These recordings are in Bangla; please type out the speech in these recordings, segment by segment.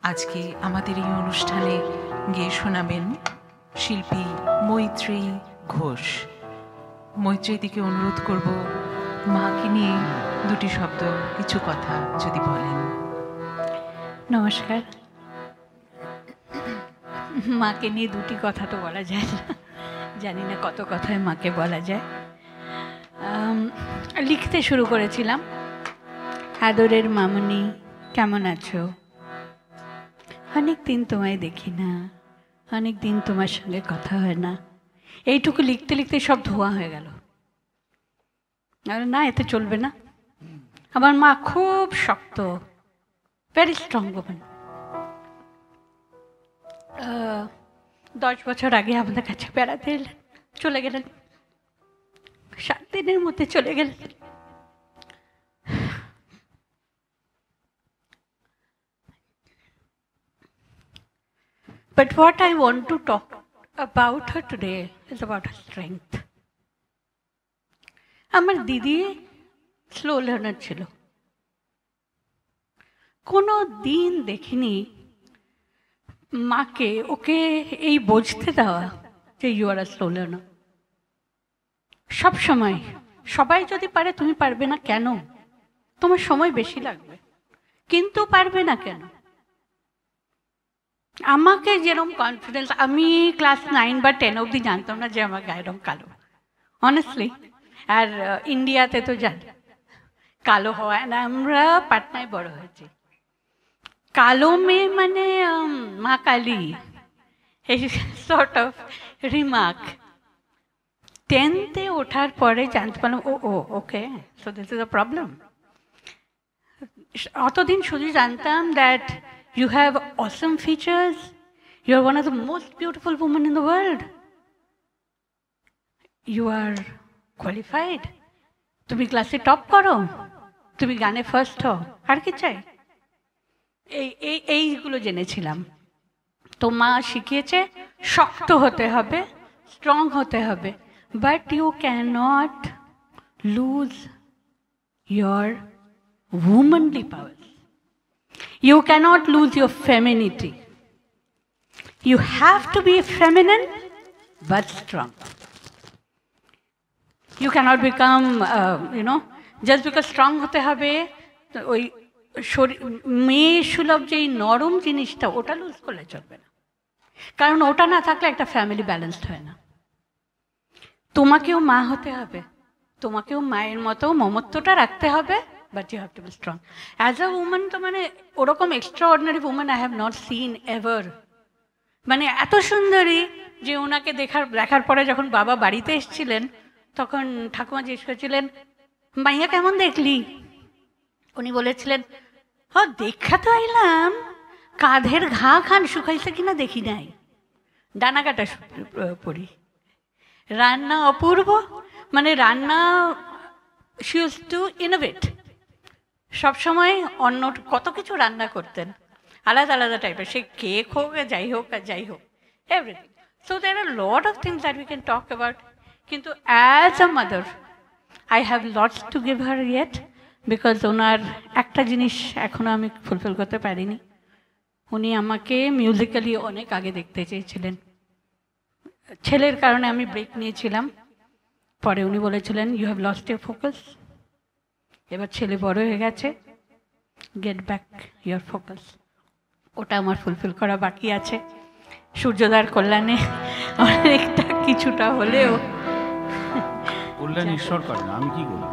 আজকে আমাদের এই অনুষ্ঠানে গেয়ে শোনাবেন শিল্পী মৈত্রী ঘোষ। মৈত্রীদিকে অনুরোধ করব মাকে নিয়ে দুটি শব্দ কিছু কথা যদি বলেন। নমস্কার। মাকে নিয়ে দুটি কথা তো বলা যায় না, জানি না কত কথায় মাকে বলা যায়। লিখতে শুরু করেছিলাম, আদরের মামনি কেমন আছো, অনেক দিন তোমায় দেখি না, অনেক দিন তোমার সঙ্গে কথা হয় না। এইটুকু লিখতে লিখতে সব ধোঁয়া হয়ে গেল। আর না, এতে চলবে না। আমার মা খুব শক্ত, ভেরি স্ট্রং ওম্যান। 10 বছর আগে আমাদের কাছে বেড়াতে এলেন, চলে গেলেন, 7 দিনের মধ্যে চলে গেলেন। But what I want to talk about her today is about her strength. আমার দিদি স্লো লার্নার ছিল। কোনো দিন দেখিনি মাকে ওকে এই বুঝতে দেওয়া যে you are a slow learner. সব সময় সবাই যদি পারে তুমি পারবে না কেন? তোমার সময় বেশি লাগবে, কিন্তু পারবে না কেন? আমাকে যেরকম কনফিডেন্স, আমি ক্লাস 9 বা 10 অবধি জানতাম না যে আমার গায়ের রং কালো, অনেস্টলি। আর ইন্ডিয়াতে তো জানি কালো হয় না, আমরা পাটনায় বড় হয়েছি। কালো মেয়ে মানে মা কালী, এই সর্ট অফ রিমার্ক। 10th-এ ওঠার পরে জানতে পারলাম okay, so this is a problem. অতদিন শুধু জানতাম that you have awesome features, you are one of the most beautiful women in the world, you are qualified, তুমি ক্লাসে টপ করো, তুমি গানে ফার্স্ট হও, আর কি চাই? এইগুলো জেনেছিলাম। তো মা শিখিয়েছে শক্ত হতে হবে, স্ট্রং হতে হবে, but you cannot lose your womanly powers. You cannot lose your femininity. You have to be feminine but strong. You cannot become, just because strong hote hobe, ওই মেয়ে সুলভ যেই নরম জিনিসটা ওটা লুজ করলে চলবে না, কারণ ওটা না থাকলে একটা ফ্যামিলি ব্যালেন্সড হয় না। তোমাকেও মা হতে হবে, তোমাকেও মায়ের মতো মমত্বটা রাখতে হবে, but you have to be strong. As a woman, তো মানে ওরকম extraordinary woman I have not seen ever. মানে এত সুন্দরী যে ওনাকে দেখার পরে যখন বাবা বাড়িতে এসেছিলেন, তখন ঠাকুমা জিজ্ঞেস করেছিলেন, মাইয়া কেমন দেখলি? উনি বলেছিলেন, দেখা তো আইলাম, কাঁধের ঘা খান শুকাইছে কিনা দেখি নাই, ডানা কাটা পড়ি, রান্না অপূর্ব, মানে রান্না she used to innovate. সবসময় অন্য কত কিছু রান্না করতেন, আলাদা আলাদা টাইপের, সে কেক হোক যাই হোক আর যাই হোক, everything. So there are lot of things that we can talk about, কিন্তু as a mother I have lots to give her yet, because ওনার একটা জিনিস এখনও আমি ফুলফিল করতে পারিনি। উনি আমাকে মিউজিক্যালি অনেক আগে দেখতে চেয়েছিলেন। ছেলের কারণে আমি ব্রেক নিয়েছিলাম, পরে উনি বলেছিলেন you have lost your focus, এবার ছেলে বড় হয়ে গেছে, গেট ব্যাক ইউর ফোকাস। ওটা আমার ফুলফিল করা বাকি আছে। সূর্যদার কল্যাণে অনেকটা কিছুটা হলেও কল্যাণ ঈশ্বর করে না, আমি কি করি?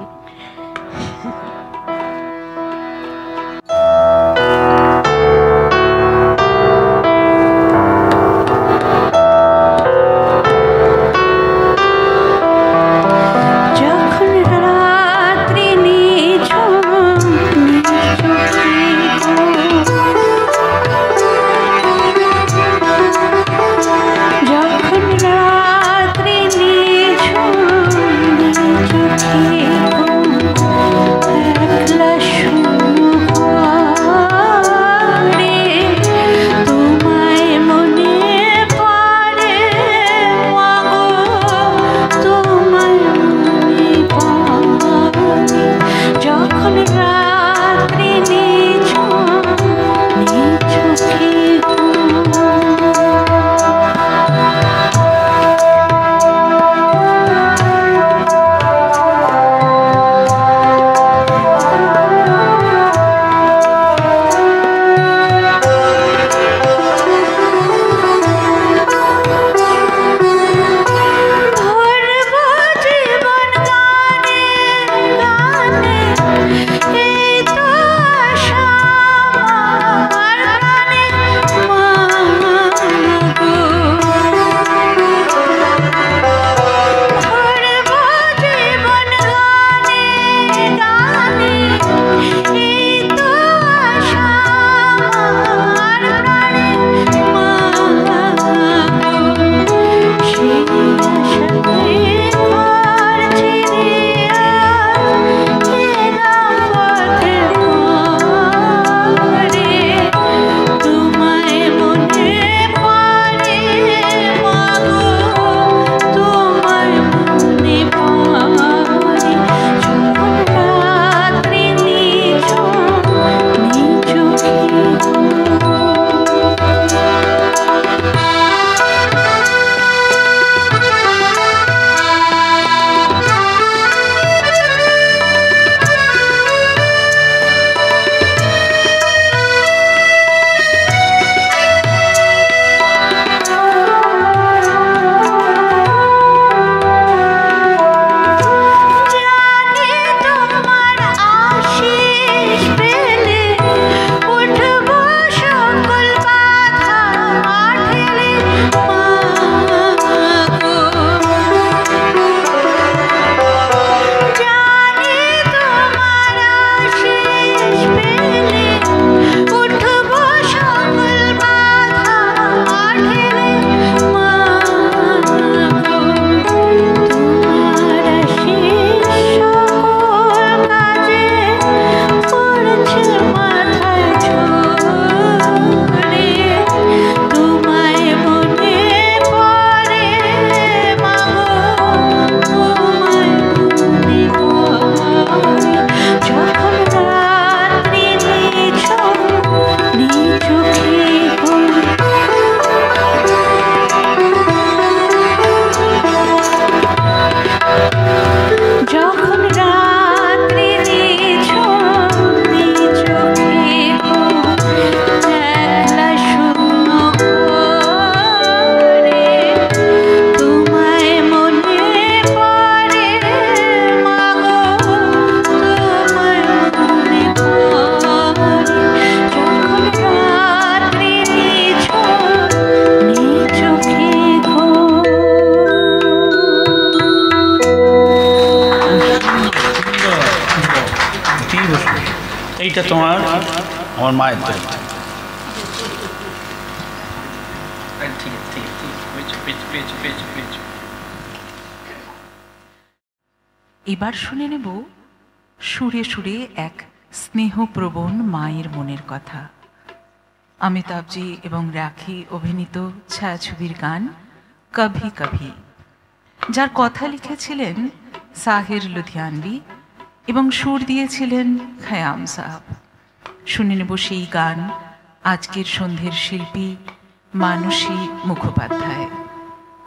এইটা তোমার আমার মায়ের তরফ এবার শুনে নেব সুরে সুরে এক স্নেহপ্রবণ মায়ের মনের কথা। অমিতাভজি এবং রাখি অভিনীত ছায়াছবির গান কভি কভি, যার কথা লিখেছিলেন সাহির লুধিয়ানভি এবং সুর দিয়েছিলেন খয়াম সাহাব। শুনে নেব সেই গান আজকের সন্ধ্যের শিল্পী মানসী মুখোপাধ্যায়।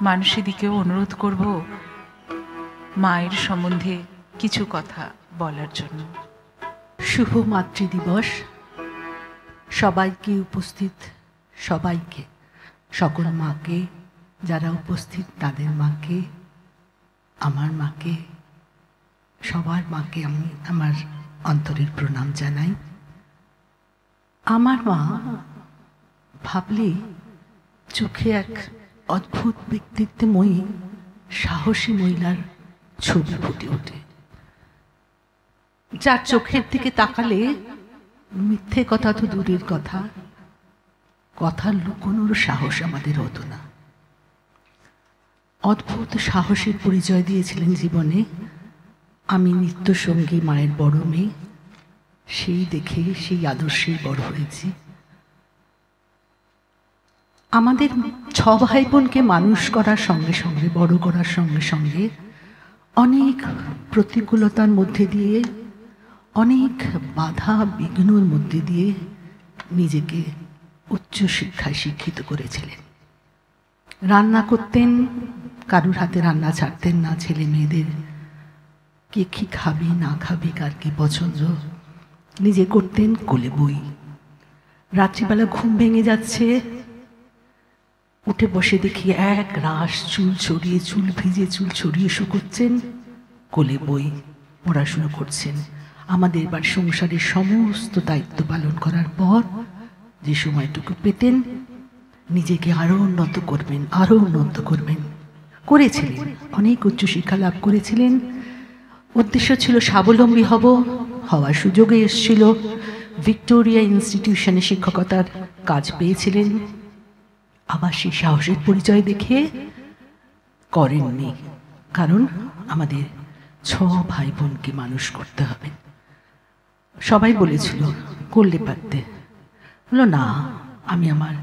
মানসী দিকেও অনুরোধ করব মায়ের সম্বন্ধে কিছু কথা বলার জন্য। শুভ মাতৃদিবস। সবাইকে উপস্থিত সবাইকে, সকল মাকে, যারা উপস্থিত তাদের মাকে, আমার মাকে, সবার মাকে আমি আমার অন্তরের প্রণাম জানাই। আমার মা ভাবলে চোখে এক অদ্ভুত ব্যক্তিত্বময়ী সাহসী মহিলার ছবি ফুটে ওঠে, যার চোখের দিকে তাকালে মিথ্যে কথা তো দূরের কথা, কথা লুকোনোর সাহস আমাদের হতো না। অদ্ভুত সাহসের পরিচয় দিয়েছিলেন জীবনে। আমি নিত্যসঙ্গী মায়ের বড় মেয়ে, সেই দেখে সেই আদর্শেই বড় হয়েছি। আমাদের 6 ভাই বোনকে মানুষ করার সঙ্গে সঙ্গে, বড় করার সঙ্গে সঙ্গে অনেক প্রতিকূলতার মধ্যে দিয়ে, অনেক বাধা বিঘ্নর মধ্যে দিয়ে নিজেকে উচ্চশিক্ষায় শিক্ষিত করেছিলেন। রান্না করতেন, কারুর হাতে রান্না ছাড়তেন না। ছেলে মেয়েদের কে কী খাবে না খাবে, কার কী পছন্দ, নিজে করতেন কোলে বই। রাত্রিবেলা ঘুম ভেঙে যাচ্ছে, উঠে বসে দেখি এক রাশ চুল ছড়িয়ে, চুল ভিজে চুল ছড়িয়ে শুকোচ্ছেন, কোলে বই পড়াশুনো করছেন। আমাদের এবার সংসারের সমস্ত দায়িত্ব পালন করার পর যে সময়টুকু পেতেন, নিজেকে আরও উন্নত করবেন, আরও উন্নত করবেন করেছিলেন। অনেক উচ্চশিক্ষা লাভ করেছিলেন। উদ্দেশ্য ছিল স্বাবলম্বী হওয়ার সুযোগে এসেছিল। ভিক্টোরিয়া ইনস্টিটিউশনে শিক্ষকতার কাজ পেয়েছিলেন। আবার সেই সাহসের পরিচয় দেখে করেননি, কারণ আমাদের 6 ভাই বোনকে মানুষ করতে হবে। সবাই বলেছিল করলে পারতে, বললো না, আমি আমার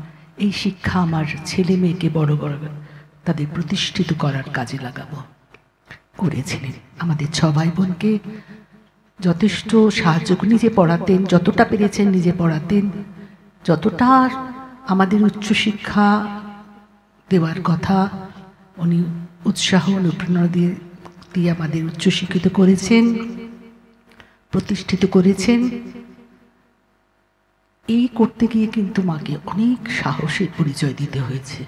এই শিক্ষা আমার ছেলে মেয়েকে বড় বড় তাদের প্রতিষ্ঠিত করার কাজে লাগাবো। করেছিলেন। আমাদের 6 ভাই বোনকে যথেষ্ট সাহায্য, নিজে পড়াতেন, যতটা পেরেছেন নিজে পড়াতেন, যতটা আমাদের উচ্চশিক্ষা দেওয়ার কথা উনি উৎসাহ অনুপ্রেরণা দিয়ে আমাদের উচ্চশিক্ষিত করেছেন, প্রতিষ্ঠিত করেছেন। এই করতে গিয়ে কিন্তু মাকে অনেক সাহসের পরিচয় দিতে হয়েছে।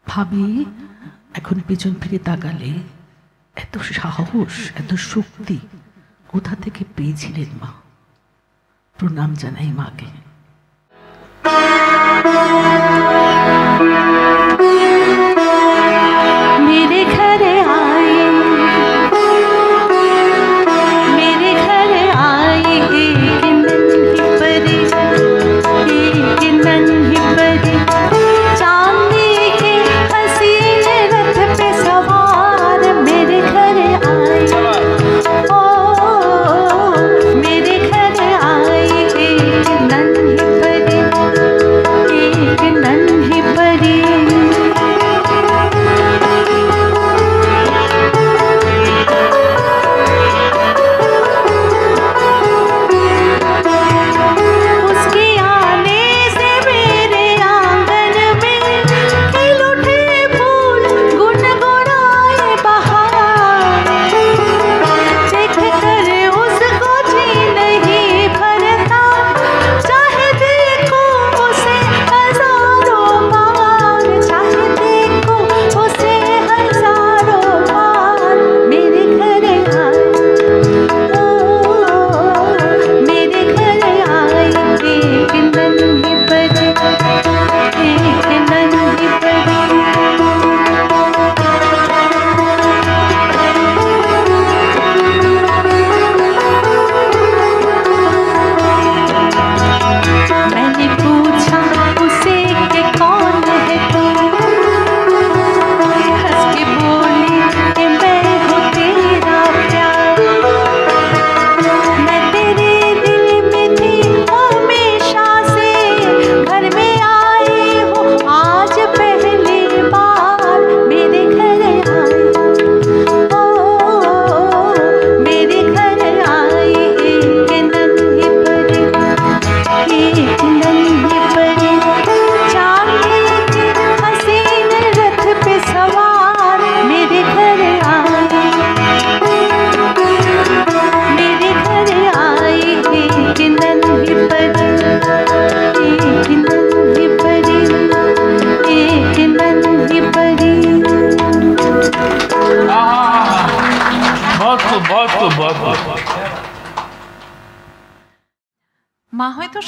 ভাবি এখন পেছন ফিরে তাকালে এত সাহস, এত শক্তি কোথা থেকে পেয়েছিলেন মা? প্রণাম জানাই মাকে। मेरे घर आए, मेरे घर आए एक नन्ही परी, एक नन्ही परी, चांदी के हसीन रथ पे सवार। मेरे घर आए, ओ मेरे घर आए एक नन्ही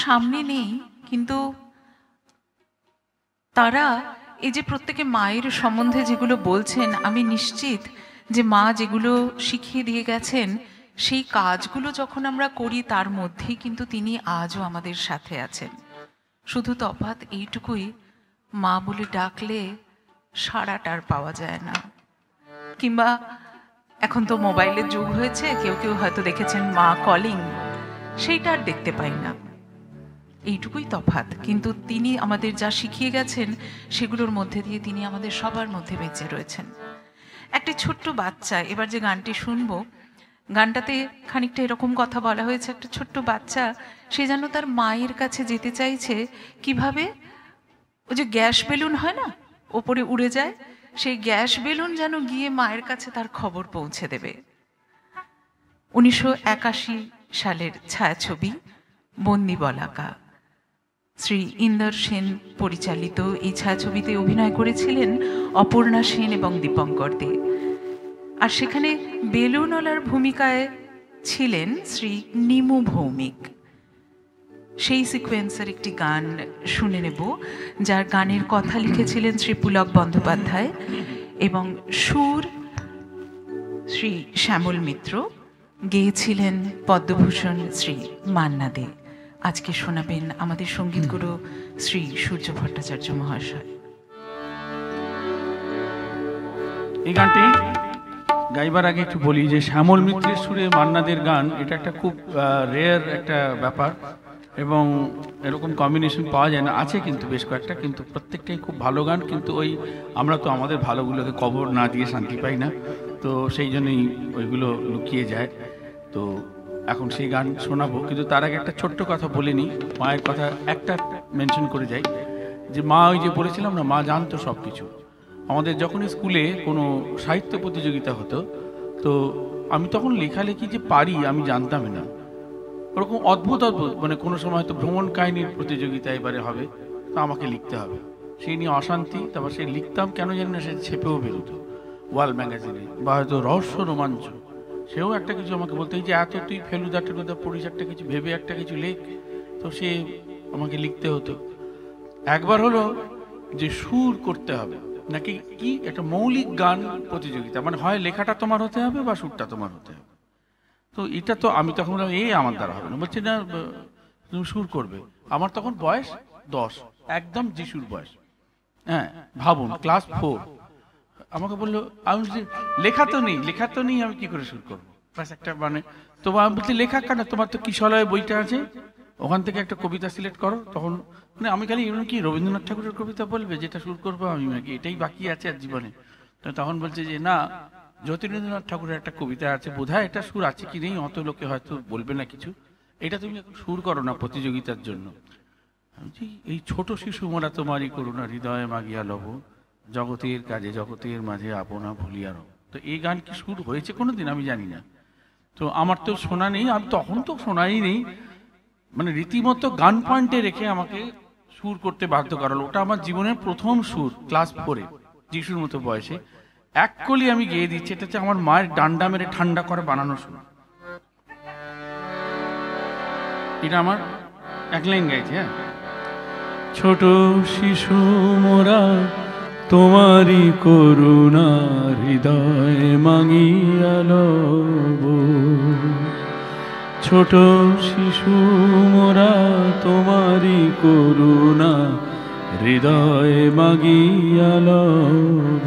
সামনে নেই, কিন্তু তারা এই যে প্রত্যেকে মায়ের সম্বন্ধে যেগুলো বলছেন, আমি নিশ্চিত যে মা যেগুলো শিখিয়ে দিয়ে গেছেন সেই কাজগুলো যখন আমরা করি তার মধ্যেই কিন্তু তিনি আজও আমাদের সাথে আছেন। শুধু তফাৎ এইটুকুই, মা বলে ডাকলে সাড়াটার পাওয়া যায় না। কিংবা এখন তো মোবাইলের যুগ হয়েছে, কেউ কেউ হয়তো দেখেছেন মা কলিং, সেইটা আর দেখতে পাই না। এইটুকুই তফাৎ, কিন্তু তিনি আমাদের যা শিখিয়ে গেছেন সেগুলোর মধ্যে দিয়ে তিনি আমাদের সবার মধ্যে বেঁচে রয়েছেন। একটি ছোট্ট বাচ্চা, এবার যে গানটি শুনবো, গানটাতে খানিকটা এরকম কথা বলা হয়েছে, একটা ছোট্ট বাচ্চা সে যেন তার মায়ের কাছে যেতে চাইছে। কিভাবে? ওই যে গ্যাস বেলুন হয় না, ওপরে উড়ে যায়, সেই গ্যাস বেলুন যেন গিয়ে মায়ের কাছে তার খবর পৌঁছে দেবে। 1981 সালের ছায়াছবি বন্দি বলাকা। শ্রী ইন্দর সেন পরিচালিত এই ছায়াছবিতে অভিনয় করেছিলেন অপর্ণা সেন এবং দীপঙ্কর দে। আর সেখানে বেলুনওয়ালার ভূমিকায় ছিলেন শ্রী নিমু ভৌমিক। সেই সিকোয়েন্সের একটি গান শুনে নেব, যার গানের কথা লিখেছিলেন শ্রী পুলক বন্দ্যোপাধ্যায় এবং সুর শ্রী শ্যামল মিত্র, গেয়েছিলেন পদ্মভূষণ শ্রী মান্না দে। আজকে শোনাবেন আমাদের সঙ্গীত গুরু শ্রী সূর্য ভট্টাচার্য মহাশয়। এই গানটি গাইবার আগে একটু বলি যে শ্যামল মিত্রের সুরে মান্নাদের গান, এটা একটা খুব রেয়ার একটা ব্যাপার এবং এরকম কম্বিনেশন পাওয়া যায় না। আছে কিন্তু বেশ কয়েকটা, কিন্তু প্রত্যেকটাই খুব ভালো গান। কিন্তু ওই আমরা তো আমাদের ভালোগুলোকে কবর না দিয়ে শান্তি পাই না, তো সেই জন্যই ওইগুলো লুকিয়ে যায়। তো এখন সেই গান শোনাবো, কিন্তু তার আগে একটা ছোট্ট কথা বলে নিই। মায়ের কথা একটা মেনশন করে যাই, যে মা ওই যে বলেছিলাম না, মা জানতো সব কিছু। আমাদের যখন স্কুলে কোনো সাহিত্য প্রতিযোগিতা হতো, তো আমি তখন লেখালেখি যে পারি আমি জানতামই না। ওরকম অদ্ভুত অদ্ভুত, মানে কোনো সময় হয়তো ভ্রমণ কাহিনীর প্রতিযোগিতা এবারে হবে, তো আমাকে লিখতে হবে, সেই নিয়ে অশান্তি। তারপর সেই লিখতাম কেন জানি না, সে ছেপেও বেরোতো ওয়াল ম্যাগাজিনে, বা হয়তো রহস্য রোমাঞ্চ, সেও একটা কিছু আমাকে বলতে, যে এত তুই ফেলুদা টেলুদা পড়িস, একটা কিছু ভেবে একটা কিছু লেখ। তো সে আমাকে লিখতে হতো। একবার হলো যে সুর করতে হবে নাকি কি একটা মৌলিক গান প্রতিযোগিতা, মানে হয় লেখাটা তোমার হতে হবে বা সুরটা তোমার হতে হবে। তো এটা তো আমি তখন বললাম এই আমার দ্বারা হবে না, বলছি না তুমি সুর করবে। আমার তখন বয়স 10, একদম যিশুর বয়স। হ্যাঁ ভাবুন, ক্লাস 4। আমাকে বললো, আমি বলছি লেখা তো নেই আমি কি করে সুর করবো, ব্যাস একটা মানে। তো আমি বলছি লেখা কেন, তোমার তো কিশলয় বইটা আছে, ওখান থেকে একটা কবিতা সিলেক্ট করো। তখন মানে আমি খালি এমন কি রবীন্দ্রনাথ ঠাকুরের কবিতা বলবে যেটা সুর করবো আমি, নাকি এটাই বাকি আছে আর জীবনে। তো তখন বলছে যে না, জ্যোতিরিন্দ্রনাথ ঠাকুরের একটা কবিতা আছে, বোধহয় এটা সুর আছে কি নেই অত লোকে হয়তো বলবে না কিছু, এটা তুমি এখন সুর করো না প্রতিযোগিতার জন্য। এই ছোট শিশু মোরা তোমারই করুণা হৃদয়ে মাগিয়া লব, জগতের কাজে জগতের মাঝে আপনা ভুলিয়া রব। তো এই গান কি সুর হয়েছে কোনোদিন আমি জানি না, তো আমার তো শোনা নেই, আমি তখন তো শোনাই নেই। মানে রীতিমতো গান পয়েন্টে রেখে আমাকে সুর করতে বাধ্য করালো। ওটা আমার জীবনের প্রথম সুর, ক্লাস 4-এ, যিশুর মতো বয়সে। এক কলি আমি গেয়ে দিচ্ছি, এটা হচ্ছে আমার মায়ের ডান্ডা মেরে ঠান্ডা করে বানানো সুর। এটা আমার এক লাইন গাইছে। হ্যাঁ, ছোট শিশু মোরা তোমারই করুণা হৃদয় মাগিয়া লব, ছোট শিশু মোরা তোমারই করুণা হৃদয় মাগিয়া লব,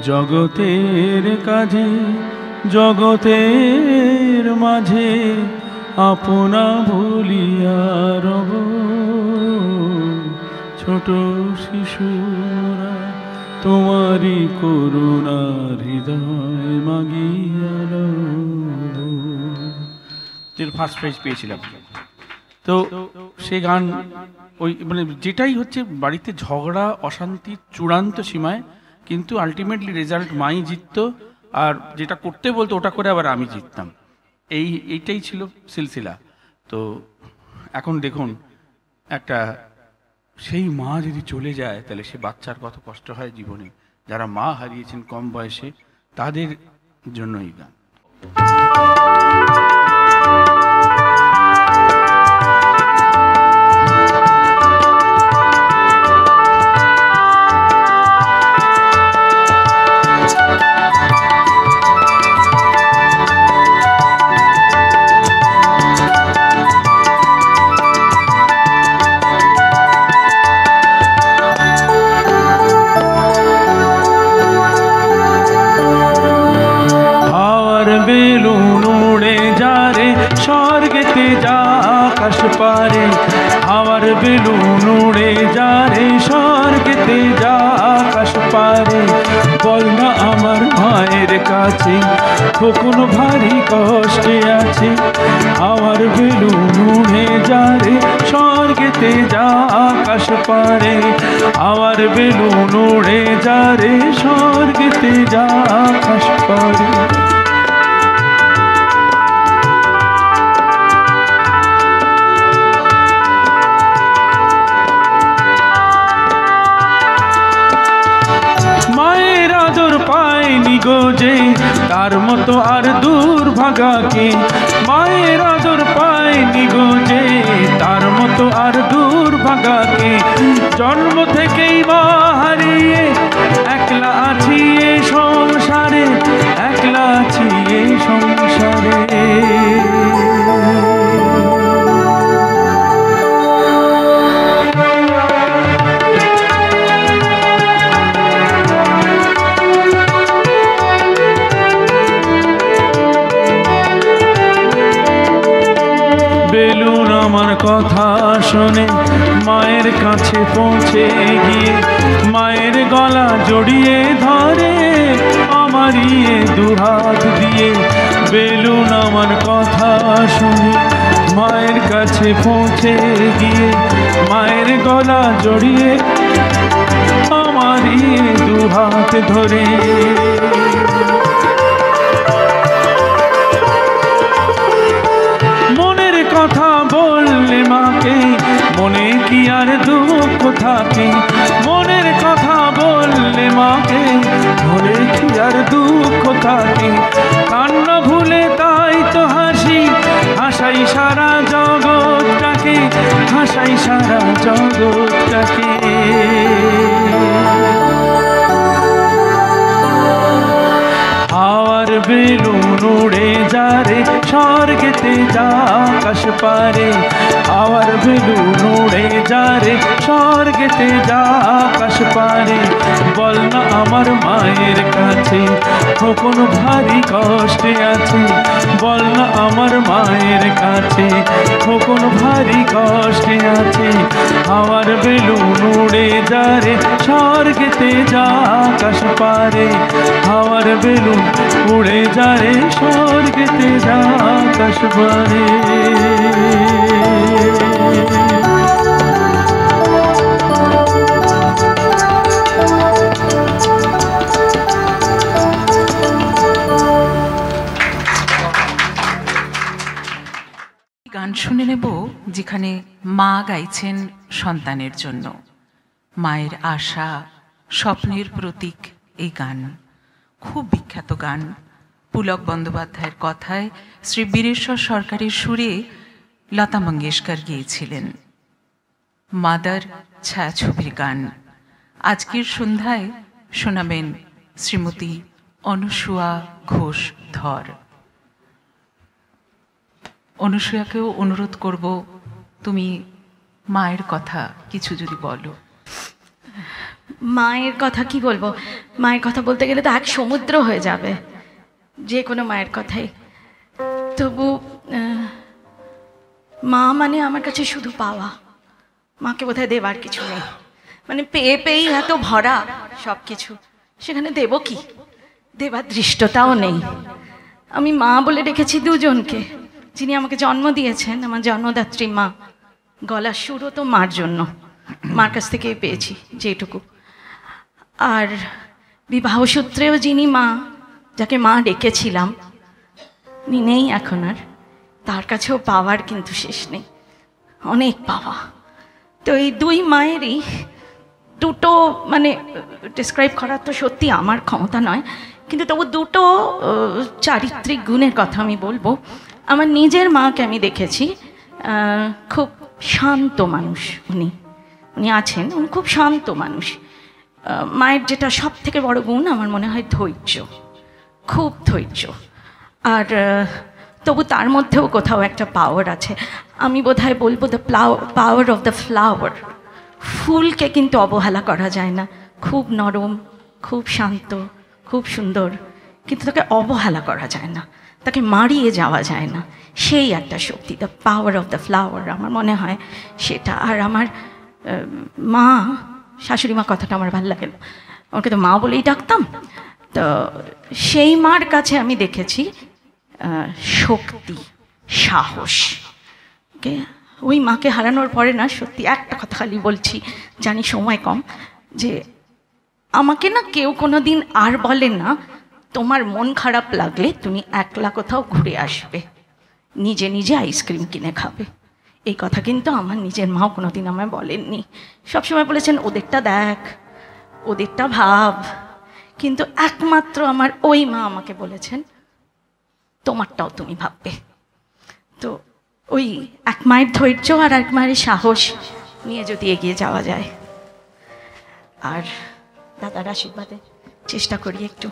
জগতের কাজে জগতের মাঝে আপনা ভুলিয়া রব, ছোট শিশুরা তোমারই করুণা হৃদয় মাগিয়া লব। ফার্স্ট প্রাইজ পেয়েছিলাম। তো সে গান ওই মানে যেটাই হচ্ছে বাড়িতে ঝগড়া অশান্তি চূড়ান্ত সীমায়, কিন্তু আলটিমেটলি রেজাল্ট মাই জিততো, আর যেটা করতে বলতো ওটা করে আবার আমি জিততাম। এইটাই ছিল সিলসিলা। তো এখন দেখুন, একটা সেই মা যদি চলে যায় তাহলে সে বাচ্চার কত কষ্ট হয় জীবনে। যারা মা হারিয়েছেন কম বয়সে তাদের জন্য এই গান। বেলুন উড়ে যা রে স্বর্গেতে যা আকাশ পারে, বল না আমার মায়ের কাছে কখনো ভারী কষ্টে আছে। আমার বেলুন উড়ে যা রে স্বর্গেতে যা আকাশ পারে, আমার বেলুন উড়ে যা রে স্বর্গেতে যা আকাশ পারে। মায়ের আদর পায়নি গো যে তার মতো আর দুর্ভাগাকে, মায়ের আদর পায়নি গো যে তার মতো আর দুর্ভাগাকে। জন্ম থেকেই মা হারিয়ে একলা আছি এ সংসারে, একলা আছি এ সংসারে। বেলুন আমার কথা শোনে মায়ের কাছে পৌঁছে গিয়ে, মায়ের গলা জড়িয়ে ধরে আমারই দুহাত দিয়ে। বেলুন আমার কথা শোনে মায়ের কাছে পৌঁছে গিয়ে, মায়ের গলা জড়িয়ে আমারই দুহাত ধরে। কথা বললে মাকে মনে কি আর দুঃখ থাকে, মনের কথা বললে মাকে মনে কি আর দুঃখ থাকে। কান্না ভুলে তাই তো হাসি, হাসাই সারা জগৎটাকে, হাসাই সারা জগৎটাকে। আর বেলুন উড়ে যা রে স্বর্গেতে যা আকাশ পারে, আর বেলুন উড়ে যা রে স্বর্গেতে যা আকাশ পারে, বল না আমার মায়ের কাছে কখনো ভারী কষ্টে আছে, বল না আমার মায়ের কাছে কখনো ভারী কষ্টে আছে। আমার বেলুন উড়ে যা রে স্বর্গেতে যা আকাশ পারে, আমার বেলুন উড়ে যা রে স্বর্গেতে যা আকাশ পারে। গান শুনে নেব যেখানে মা গাইছেন সন্তানের জন্য। মায়ের আশা, স্বপ্নের প্রতীক এই গান, খুব বিখ্যাত গান। পুলক বন্দ্যোপাধ্যায়ের কথায় শ্রী বীরেশ্বর সরকারের সুরে লতা মঙ্গেশকর গেয়েছিলেন। মাদার ছায়াছবির গান আজকের সন্ধ্যায় শোনাবেন শ্রীমতী অনুসূয়া ঘোষ ধর। অনুসূয়াকেও অনুরোধ করব, তুমি মায়ের কথা কিছু যদি বলো। মায়ের কথা কি বলবো, মায়ের কথা বলতে গেলে তো এক সমুদ্র হয়ে যাবে, যে কোনো মায়ের কথাই। তবু মা মানে আমার কাছে শুধু পাওয়া, মাকে বোধহয় দেবার কিছু নেই। মানে পেয়ে পেয়েই এত ভরা সব কিছু, সেখানে দেব কি, দেবার দৃষ্টতাও নেই। আমি মা বলে রেখেছি দুজনকে, যিনি আমাকে জন্ম দিয়েছেন, আমার জন্মদাত্রী মা। গলার সুরও তো মার জন্য, মার কাছ থেকেই পেয়েছি যেটুকু। আর বিবাহ সূত্রেও যিনি মা, যাকে মা ডেকেছিলাম, উনি নেই এখন আর, তার কাছেও পাওয়ার কিন্তু শেষ নেই, অনেক পাওয়া। তো এই দুই মায়েরই দুটো, মানে ডিসক্রাইব করার তো সত্যি আমার ক্ষমতা নয়, কিন্তু তবু দুটো চারিত্রিক গুণের কথা আমি বলবো। আমার নিজের মাকে আমি দেখেছি, খুব শান্ত মানুষ উনি আছেন, উনি খুব শান্ত মানুষ। মায়ের যেটা সব থেকে বড় গুণ আমার মনে হয় ধৈর্য, খুব ধৈর্য। আর তবু তার মধ্যেও কোথাও একটা পাওয়ার আছে। আমি বোধহয় বলবো the power of the flower. ফুলকে কিন্তু অবহেলা করা যায় না, খুব নরম, খুব শান্ত, খুব সুন্দর, কিন্তু তাকে অবহেলা করা যায় না। তাকে মারিয়ে যাওয়া যায় না, সেই একটা শক্তি, the power of the flower, আমার মনে হয় সেটা। আর আমার মা, শাশুড়ি মা কথাটা আমার ভালো লাগে না, আমাকে তো মা বলেই ডাকতাম, তো সেই মার কাছে আমি দেখেছি শক্তি, সাহস। ওকে, ওই মাকে হারানোর পরে না, সত্যি একটা কথা খালি বলছি, জানি সময় কম, যে আমাকে না কেউ কোনো দিন আর বলে না তোমার মন খারাপ লাগলে তুমি একলা কোথাও ঘুরে আসবে, নিজে নিজে আইসক্রিম কিনে খাবে। এই কথা কিন্তু আমার নিজের মাও কোনো দিন আমায় বলেননি। সবসময় বলেছেন ওদেরটা দেখ, ওদেরটা ভাব, কিন্তু একমাত্র আমার ওই মা আমাকে বলেছেন তোমারটাও তুমি ভাববে। তো ওই এক মায়ের ধৈর্য আর এক মায়ের সাহস নিয়ে যদি এগিয়ে যাওয়া যায়, আর দাদার আশীর্বাদে চেষ্টা করি একটু।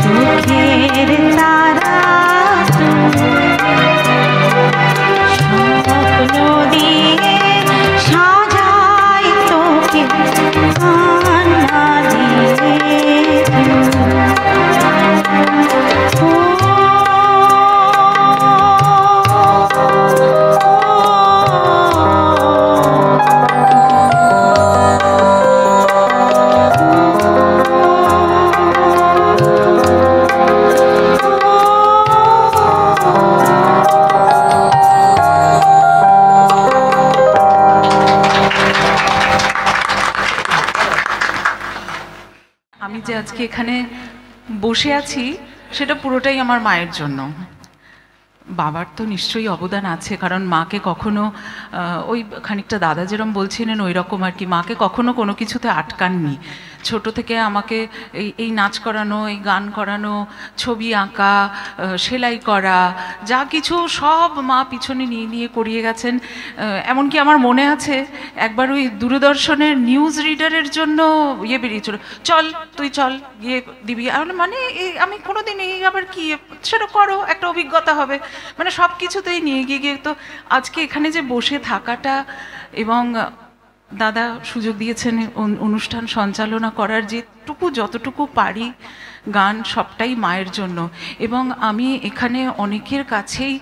চোখের তারা স্বপ্ন দিয়ে সাজাই তোকে কান্না দিয়ে আমি যে আজকে এখানে বসে আছি সেটা পুরোটাই আমার মায়ের জন্য। বাবার তো নিশ্চয়ই অবদান আছে, কারণ মাকে কখনো ওই খানিকটা দাদা যেরকম বলছিলেন ওই রকম আর কি, মাকে কখনো কোনো কিছুতে আটকাননি। ছোট থেকে আমাকে এই নাচ করানো, এই গান করানো, ছবি আঁকা, সেলাই করা, যা কিছু সব মা পিছনে নিয়ে নিয়ে করিয়ে গেছেন। এমনকি আমার মনে আছে একবার ওই দূরদর্শনের নিউজ রিডারের জন্য বেরিয়েছিল, চল তুই চল গিয়ে দিবি। মানে আমি কোনোদিন এই আবার কি, সেটা করো, একটা অভিজ্ঞতা হবে, মানে সব কিছুতেই নিয়ে গিয়ে তো আজকে এখানে যে বসে থাকাটা, এবং দাদা সুযোগ দিয়েছেন অনুষ্ঠান সঞ্চালনা করার, যতটুকু পারি গান সবটাই মায়ের জন্য। এবং আমি এখানে অনেকের কাছেই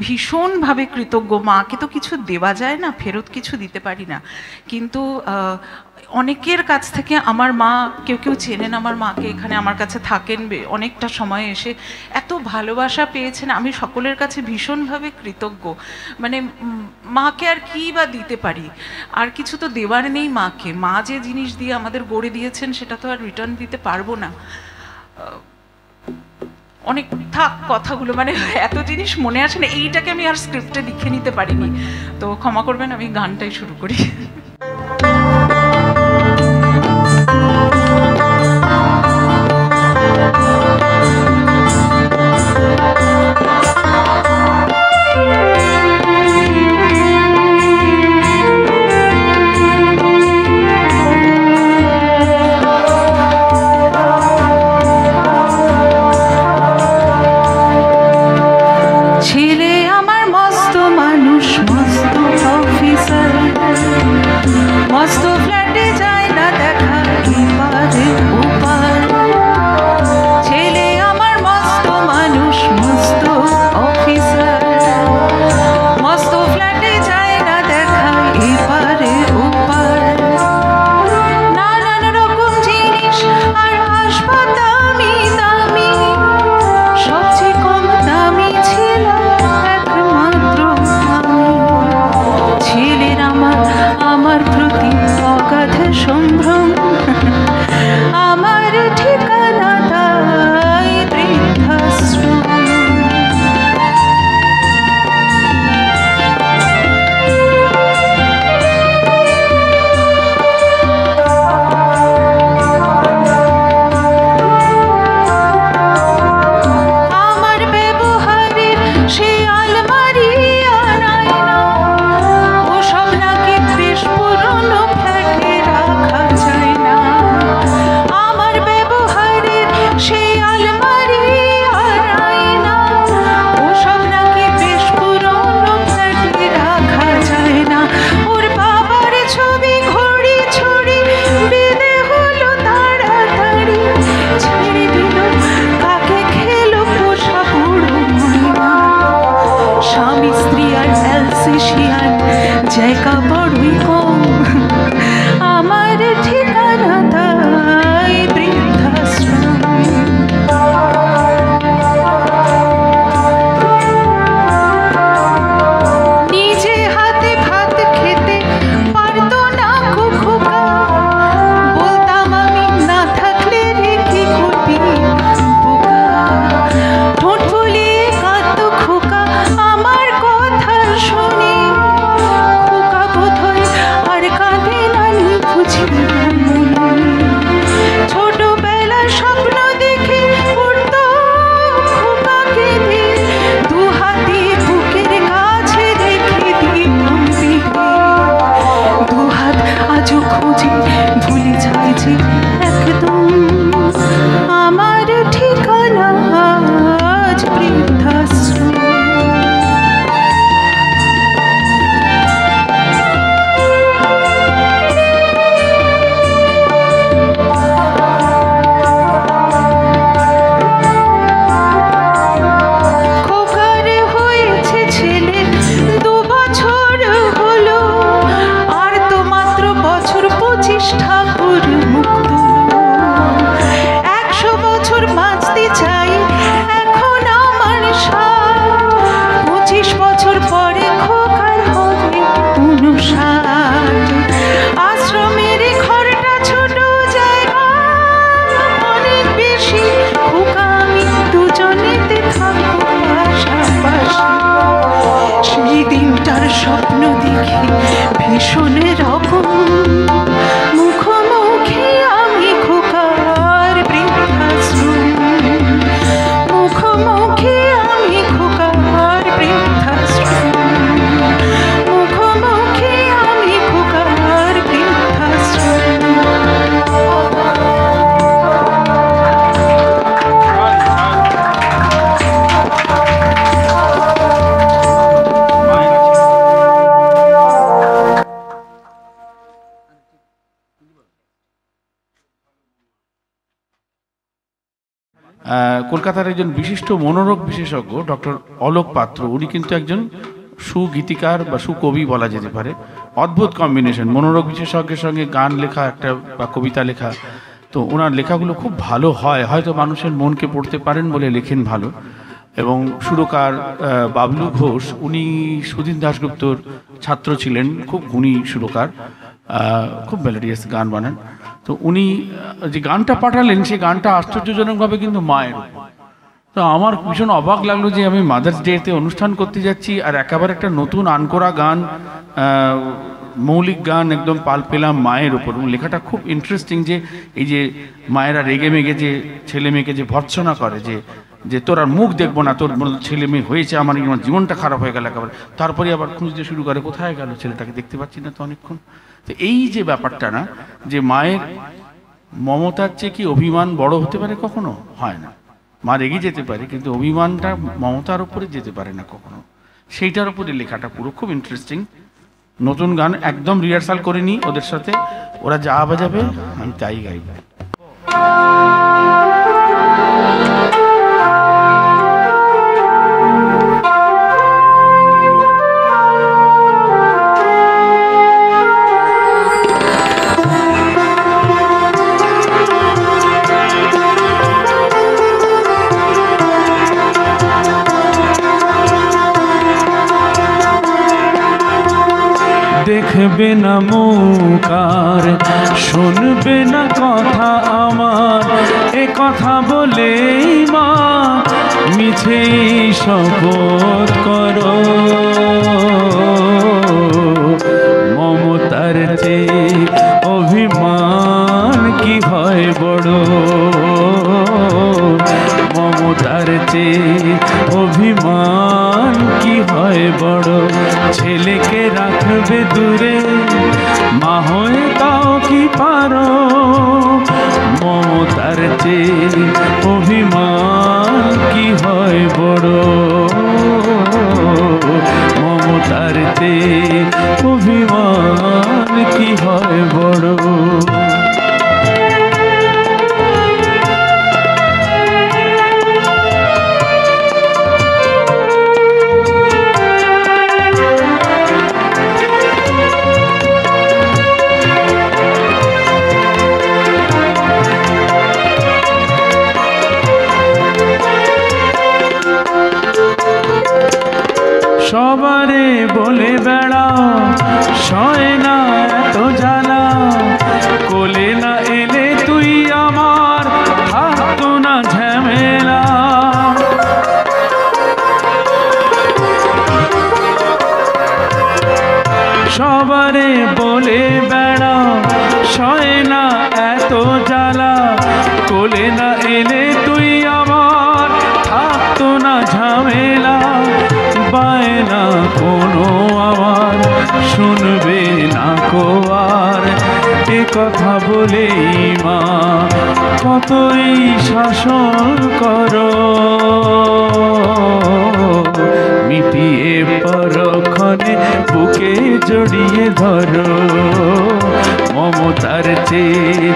ভীষণভাবে কৃতজ্ঞ। মাকে তো কিছু দেওয়া যায় না, ফেরত কিছু দিতে পারি না, কিন্তু অনেকের কাছ থেকে আমার মা, কেউ কেউ চেনেন আমার মাকে, এখানে আমার কাছে থাকেন অনেকটা সময় এসে, এত ভালোবাসা পেয়েছেন, আমি সকলের কাছে ভীষণভাবে কৃতজ্ঞ। মানে মাকে আর কী বা দিতে পারি, আর কিছু তো দেওয়ার নেই মাকে। মা যে জিনিস দিয়ে আমাদের গড়ে দিয়েছেন সেটা তো আর রিটার্ন দিতে পারবো না। অনেক থাক কথাগুলো, মানে এত জিনিস মনে আসে না, এইটাকে আমি আর স্ক্রিপ্টে লিখে নিতে পারিনি, তো ক্ষমা করবেন, আমি গানটাই শুরু করি। ছেলে আমার মস্ত মানুষ, মস্ত অফিসার, বাঁচতে চাই এখন আমার 25 বছর পরে খোকার হবে 59। আশ্রমের ঘরটা ছোট জায়গা অনেক বেশি, খোকা আমি দুজনেতে থাকবো পাশাপাশি। সেই দিনটার স্বপ্ন দেখি ভীষণ রকম, মুখোমুখি আমি খোকার বৃদ্ধাশ্রম, মুখোমুখি আমি খোকার বৃদ্ধাশ্রম, মুখোমুখি আমি খোকার বৃদ্ধাশ্রম। কলকাতার একজন বিশিষ্ট মনোরোগ বিশেষজ্ঞ ডক্টর অলোক পাত্র, উনি কিন্তু একজন সুগীতিকার বা সুকবি বলা যেতে পারে। অদ্ভুত কম্বিনেশন, মনোরোগ বিশেষজ্ঞের সঙ্গে গান লেখা একটা বা কবিতা লেখা। তো ওনার লেখাগুলো খুব ভালো হয়, হয়তো মানুষের মনকে পড়তে পারেন বলে লেখেন ভালো। এবং সুরকার বাবলু ঘোষ, উনি সুধীন দাশগুপ্তর ছাত্র ছিলেন, খুব গুণী সুরকার, খুব মেলোডিয়াস গান বানান। তো উনি যে গানটা পাঠালেন সেই গানটা আশ্চর্যজনকভাবে কিন্তু মায়ের। তো আমার ভীষণ অবাক লাগলো যে আমি মাদার্স ডেতে অনুষ্ঠান করতে যাচ্ছি আর একেবারে একটা নতুন আনকোরা গান, মৌলিক গান একদম পাল পেলাম মায়ের ওপর। এবং লেখাটা খুব ইন্টারেস্টিং, যে এই যে মায়েরা রেগে মেগে যে ছেলে মেয়েকে যে ভর্ৎসনা করে, যে তোর আর মুখ দেখবো না, তোর ছেলে মেয়ে হয়েছে, আমার জীবনটা খারাপ হয়ে গেল একেবারে। তারপরে আবার খুঁজতে শুরু করে, কোথায় গেল ছেলেটাকে, দেখতে পাচ্ছি না তো অনেকক্ষণ। তো এই যে ব্যাপারটা না, যে মায়ের মমতার চেয়ে কি অভিমান বড় হতে পারে? কখনো হয় না। মা রেগে যেতে পারে, কিন্তু অভিমানটা মমতার উপরে যেতে পারে না কখনো। সেইটার উপরে লেখাটা পুরো খুব ইন্টারেস্টিং। নতুন গান একদম রিহার্সাল করে নিই ওদের সাথে, ওরা যা বাজাবে আমি তাই গাইব। দেখবে না মুকার, শুনবে না কথা আমার, এ কথা বলে মা মিছে শপথ করো। মমতার চেয়ে অভিমান কি হয় বড়, মমতার চেয়ে অভিমান কি হয় বড়। ছেলেকে রাখবে দূরে, মা হয়ে তাও কি পারো। মমতার চেয়ে অভিমান কি হয় বড়, মমতার চেয়ে অভিমান কি হয় বড়। সবারে বলে বেড়াও সয় না এত জ্বালা, কোলে না এলে তুই আমার থাকতো না ঝামেলা। সবারে বলে বেড়াও সয় না এত জ্বালা, কোলে না এলে তুই আমার থাকতো না ঝামেলা। বায়না কোনো আমার শুনবে না কো আর, এ কথা বলেই মা কতই শাসন করো। মিটিয়ে পরক্ষণে বুকে জড়িয়ে ধরো, মমতার চেয়ে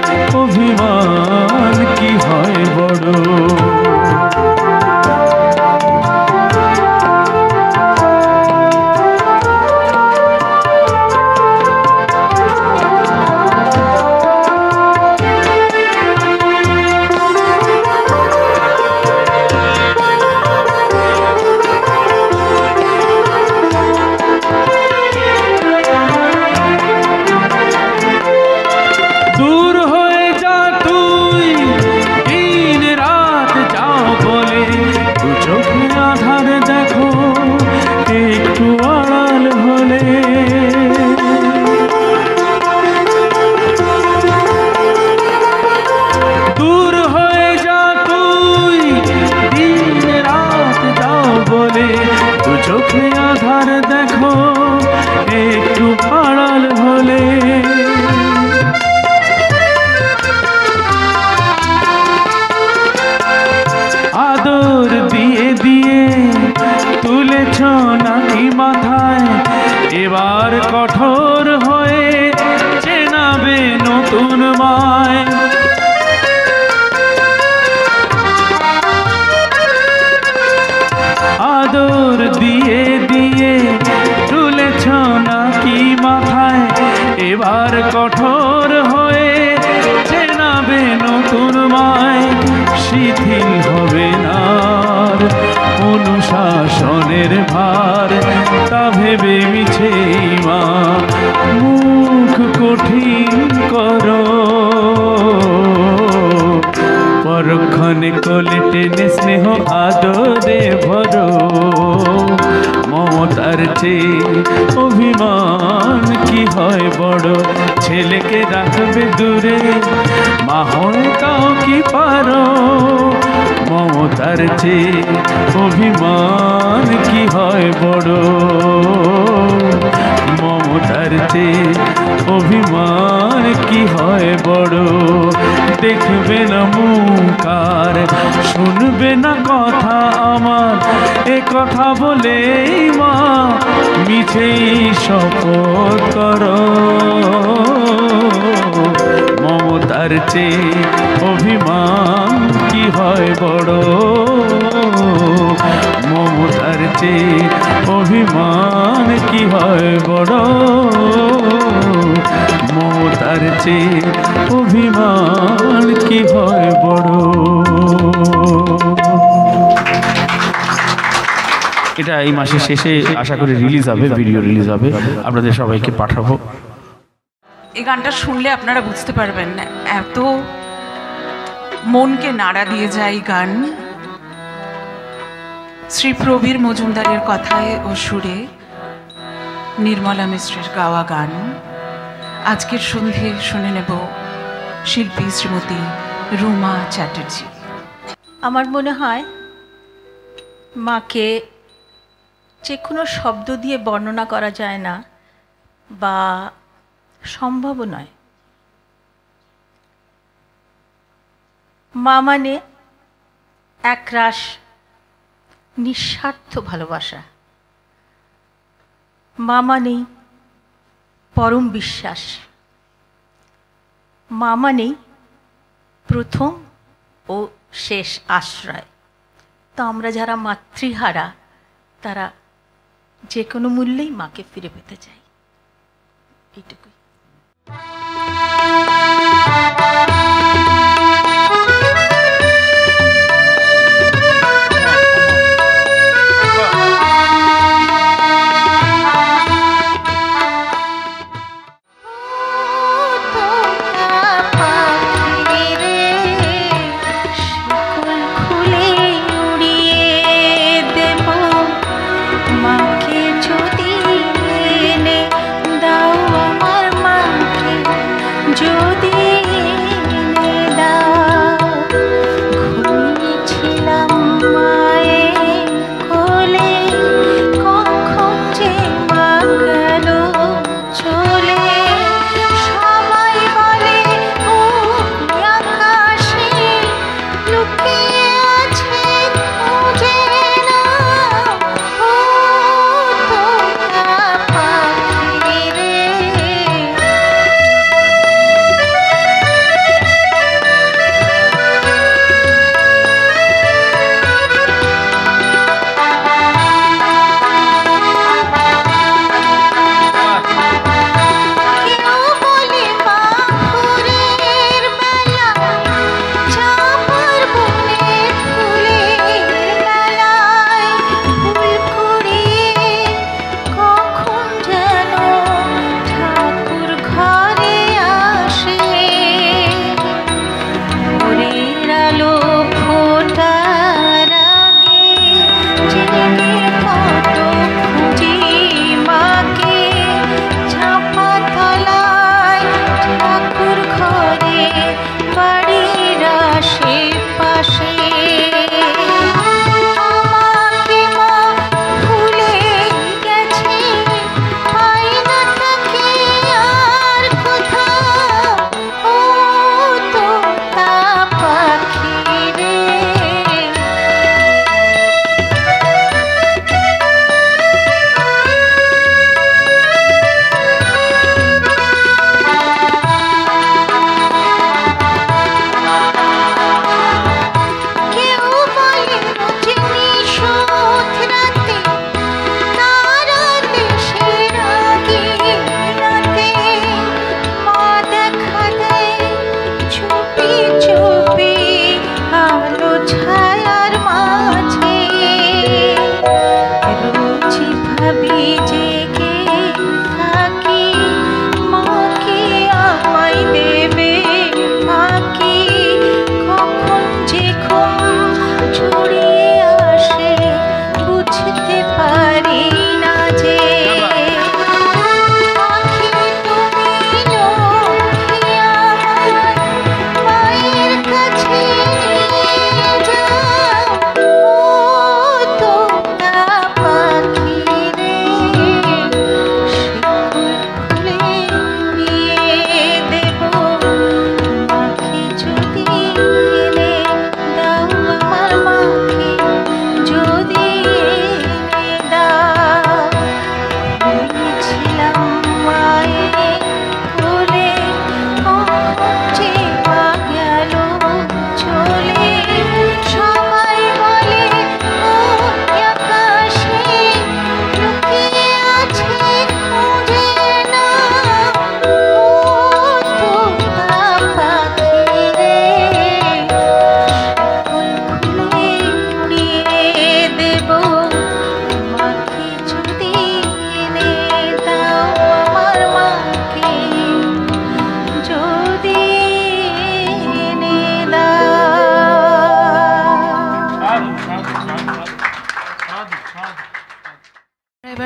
অভিমান কি হয় বড়। আদর দিয়ে দিয়ে তুলেছ নাকি মাথায়, এবার কঠোর হয়ে চেনাবে নতুন মায়, শিথিল হবে না আর অনুশাসনের ভার, তা ভেবে মিছেই মা মুখ কঠিন করো। পরক্ষণে কোলে টেনে স্নেহ আদরে ভরো, মমতার চেয়ে অভিমান কি হয় বড়, ছেলেকে রাখবে দূরে মা হয় তাও কি পারো, মমতার চেয়ে অভিমান কি হয় বড়, মমতার চেয়ে অভিমান কি হয় বড়। দেখবে না মুখ আর শুনবে না কথা আমার, এ কথা বলেই মা মিছেই শপথ করো, মমতার চেয়ে অভিমান কি হয় বড়, মমতার চেয়ে অভিমান কি হয় বড়, মমতার চেয়ে অভিমান কি হয় বড়। এটা এই মাসের শেষে আশা করি রিলিজ হবে, ভিডিও রিলিজ হবে, আপনাদের সবাইকে পাঠাবো। এই গানটা শুনলে আপনারা বুঝতে পারবেন না, এত মনকে নাড়া দিয়ে যায় এই গান। শ্রী প্রবীর মজুমদারের কথায় ও সুরে নির্মলা মিশ্রের গাওয়া গান। আজকের সন্ধে শুনে নেব শিল্পী শ্রীমতী রুমা চ্যাটার্জি। আমার মনে হয় মাকে যে কোনো শব্দ দিয়ে বর্ণনা করা যায় না বা সম্ভব নয়। মা মানে একরাশ নিঃস্বার্থ ভালোবাসা, মা মানেই পরম বিশ্বাস, মা মানেই প্রথম ও শেষ আশ্রয়। তো আমরা যারা মাতৃহারা তারা যে কোনো মূল্যেই মাকে ফিরে পেতে চাই, এইটুকুই। जो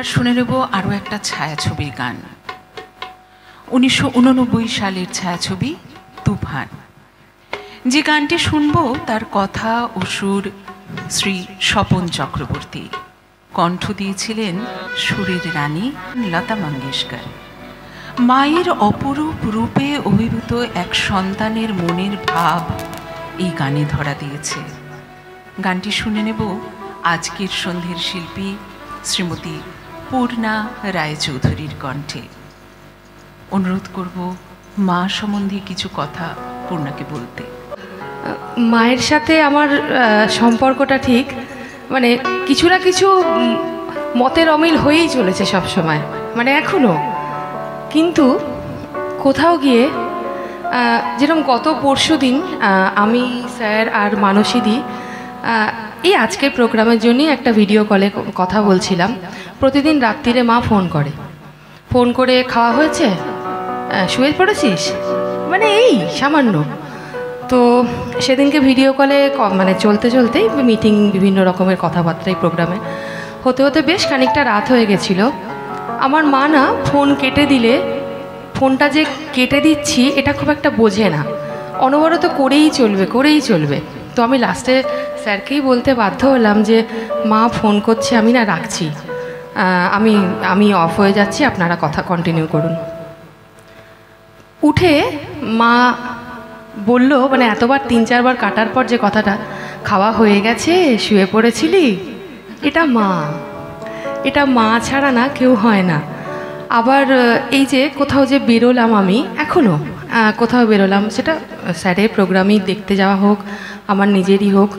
এবার শুনে নেব আরও একটা ছায়াছবির গান। 1989 সালের ছায়াছবি তুফান। যে গানটি শুনব তার কথা ও সুর শ্রী স্বপন চক্রবর্তী, কণ্ঠ দিয়েছিলেন সুরের রানী লতা মঙ্গেশকর। মায়ের অপরূপ রূপে অভিভূত এক সন্তানের মনের ভাব এই গানে ধরা দিয়েছে। গানটি শুনে নেব আজকের সন্ধ্যের শিল্পী শ্রীমতী পূর্ণা রায়চৌধুরীর কণ্ঠে। অনুরোধ করব মা সম্বন্ধে কিছু কথা পূর্ণাকে বলতে। মায়ের সাথে আমার সম্পর্কটা ঠিক মানে কিছু না কিছু মতের অমিল হয়েই চলেছে সব সময়, মানে এখনও। কিন্তু কোথাও গিয়ে যেরকম গত পরশুদিন আমি স্যার আর মানসীদি এই আজকের প্রোগ্রামের জন্যই একটা ভিডিও কলে কথা বলছিলাম। প্রতিদিন রাত্রিরে মা ফোন করে খাওয়া হয়েছে, শুয়ে পড়েছিস, মানে এই সামান্য। তো সেদিনকে ভিডিও কলে মানে চলতেই মিটিং, বিভিন্ন রকমের কথাবার্তাই প্রোগ্রামে হতে হতে বেশ খানিকটা রাত হয়ে গেছিল। আমার মা না ফোন কেটে দিলে ফোনটা যে কেটে দিচ্ছি এটা খুব একটা বোঝে না, অনবরত করেই চলবে। তো আমি লাস্টে স্যারকেই বলতে বাধ্য হলাম যে মা ফোন করছে, আমি না রাখছি, আমি অফ হয়ে যাচ্ছি, আপনারা কথা কন্টিনিউ করুন। উঠে মা বলল, মানে এতবার 3-4 বার কাটার পর যে কথাটা, খাওয়া হয়ে গেছে, শুয়ে পড়েছিলি, এটা মা ছাড়া না কেউ হয় না। আবার এই যে কোথাও যে বেরোলাম, আমি এখনও কোথাও বেরোলাম, সেটা স্যারের প্রোগ্রামই দেখতে যাওয়া হোক, আমার নিজেরই হোক,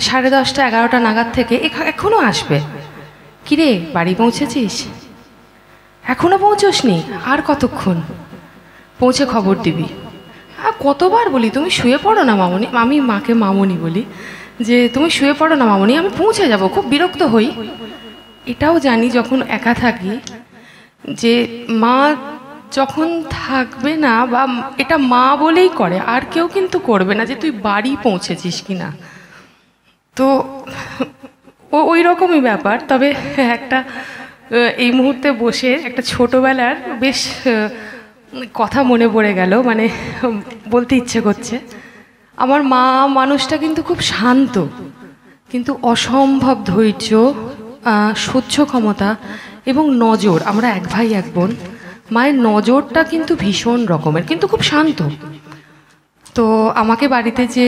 10:30 11টা নাগাদ থেকে এখনও আসবে, কিরে বাড়ি পৌঁছেছিস, এখনও পৌঁছোসনি, আর কতক্ষণ, পৌঁছে খবর দিবি। কতবার বলি তুমি শুয়ে পড়ো না মামনি, আমি মাকে মামনি বলি, যে তুমি শুয়ে পড়ো না মামনি, আমি পৌঁছে যাব, খুব বিরক্ত হই। এটাও জানি যখন একা থাকি যে মা যখন থাকবে না, বা এটা মা বলেই করে, আর কেউ কিন্তু করবে না যে তুই বাড়ি পৌঁছেছিস কি না। তো ওই রকমই ব্যাপার। তবে একটা এই মুহূর্তে বসে একটা ছোটোবেলার বেশ কথা মনে পড়ে গেল, মানে বলতে ইচ্ছে করছে। আমার মা মানুষটা কিন্তু খুব শান্ত, কিন্তু অসম্ভব ধৈর্য, সহ্য ক্ষমতা এবং নজর। আমরা এক ভাই এক বোন, মায়ের নজরটা কিন্তু ভীষণ রকমের, কিন্তু খুব শান্ত। তো আমাকে বাড়িতে যে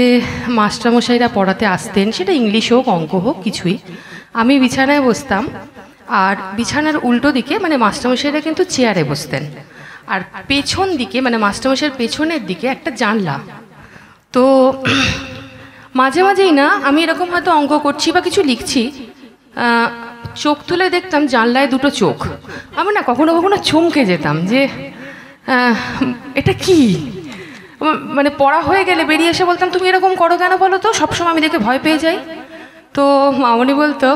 মাস্টারমশাইরা পড়াতে আসতেন, সেটা ইংলিশ হোক অঙ্ক হোক কিছুই, আমি বিছানায় বসতাম, আর বিছানার উল্টো দিকে মানে মাস্টারমশাইরা কিন্তু চেয়ারে বসতেন, আর পেছন দিকে মানে মাস্টারমশাইয়ের পেছনের দিকে একটা জানলা। তো মাঝে মাঝেই না আমি এরকম হয়তো অঙ্ক করছি বা কিছু লিখছি, চোখ তুলে দেখতাম জানলায় দুটো চোখ। আমি না কখনো কখনো চমকে যেতাম যে এটা কি, মানে পড়া হয়ে গেলে বেরিয়ে এসে বলতাম তুমি এরকম করো কেন বলো তো, সবসময় আমি দেখে ভয় পেয়ে যাই। তো মামনি বলতো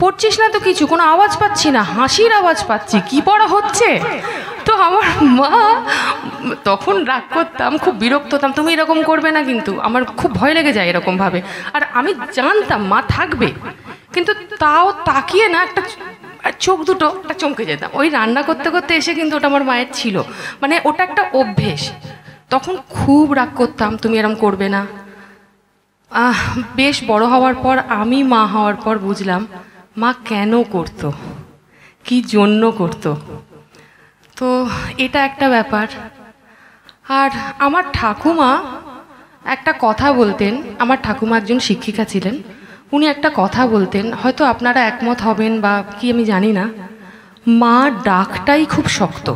পড়ছিস না তো কিছু, কোনো আওয়াজ পাচ্ছি না, হাসির আওয়াজ পাচ্ছি, কি পড়া হচ্ছে। তো আমার মা তখন রাগ করতাম, খুব বিরক্ত হতাম, তুমি এরকম করবে না, কিন্তু আমার খুব ভয় লেগে যায় এরকমভাবে। আর আমি জানতাম মা থাকবে, কিন্তু তাও তাকিয়ে না একটা চোখ দুটো একটা চমকে যেতাম। ওই রান্না করতে করতে এসে কিন্তু ওটা আমার মায়ের ছিল, মানে ওটা একটা অভ্যেস। তখন খুব রাগ করতাম, তুমি এরকম করবে না। বেশ বড় হওয়ার পর, আমি মা হওয়ার পর বুঝলাম মা কেন করতো, কি জন্য করতো। তো এটা একটা ব্যাপার। আর আমার ঠাকুমা একটা কথা বলতেন, আমার ঠাকুমা একজন শিক্ষিকা ছিলেন, উনি একটা কথা বলতেন, হয়তো আপনারা একমত হবেন বা কি আমি জানি না, মা ডাকটাই খুব শক্ত।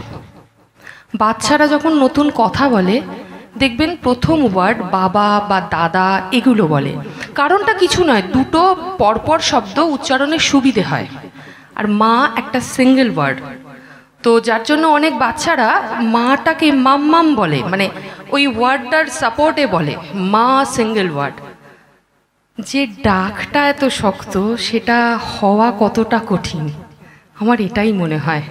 বাচ্চারা যখন নতুন কথা বলে দেখবেন প্রথম ওয়ার্ড বাবা বা দাদা এগুলো বলে, কারণটা কিছু নয়, দুটো পরপর শব্দ উচ্চারণের সুবিধে হয়, আর মা একটা সিঙ্গেল ওয়ার্ড। তো যার জন্য অনেক বাচ্চারা মাটাকে মাম্মাম বলে, মানে ওই ওয়ার্ডটার সাপোর্টে বলে, মা সিঙ্গেল ওয়ার্ড। যে ডাকটা এত শক্ত, সেটা হওয়া কতটা কঠিন, আমার এটাই মনে হয়।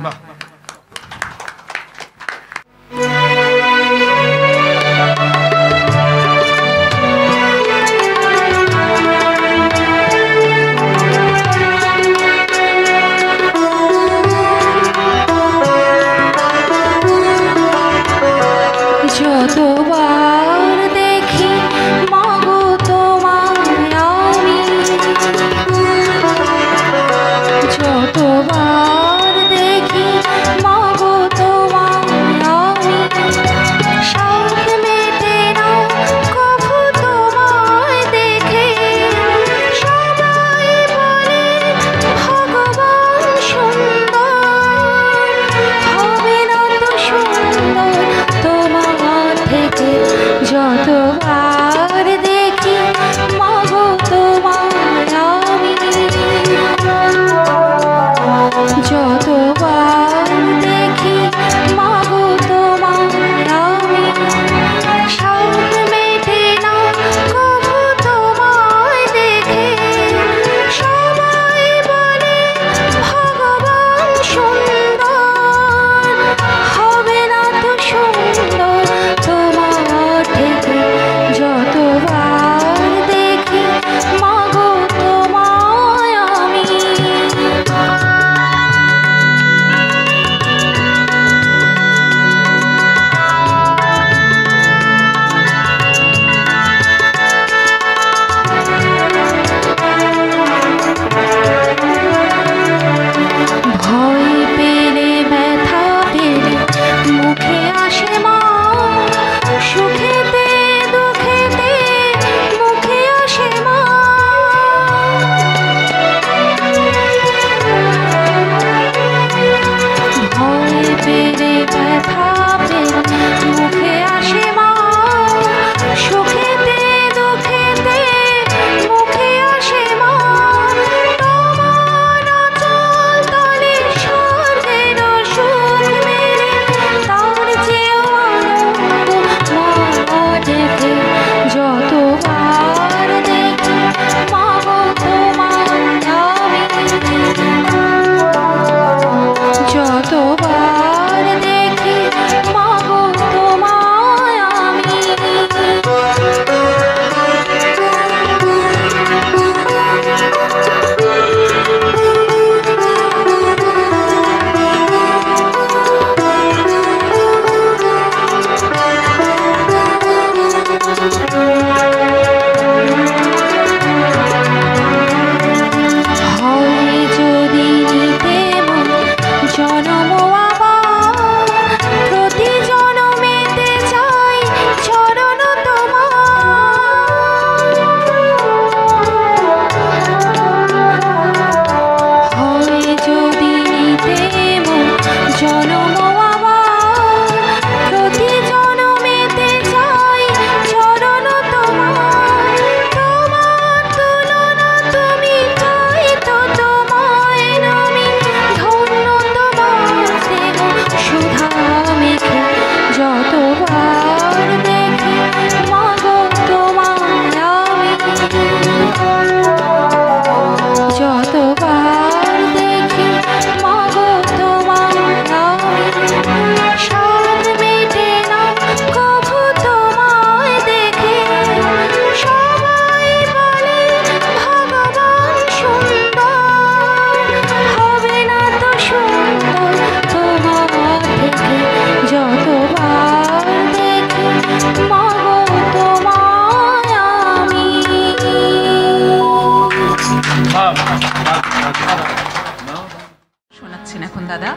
শোনাচ্ছেন এখন দাদা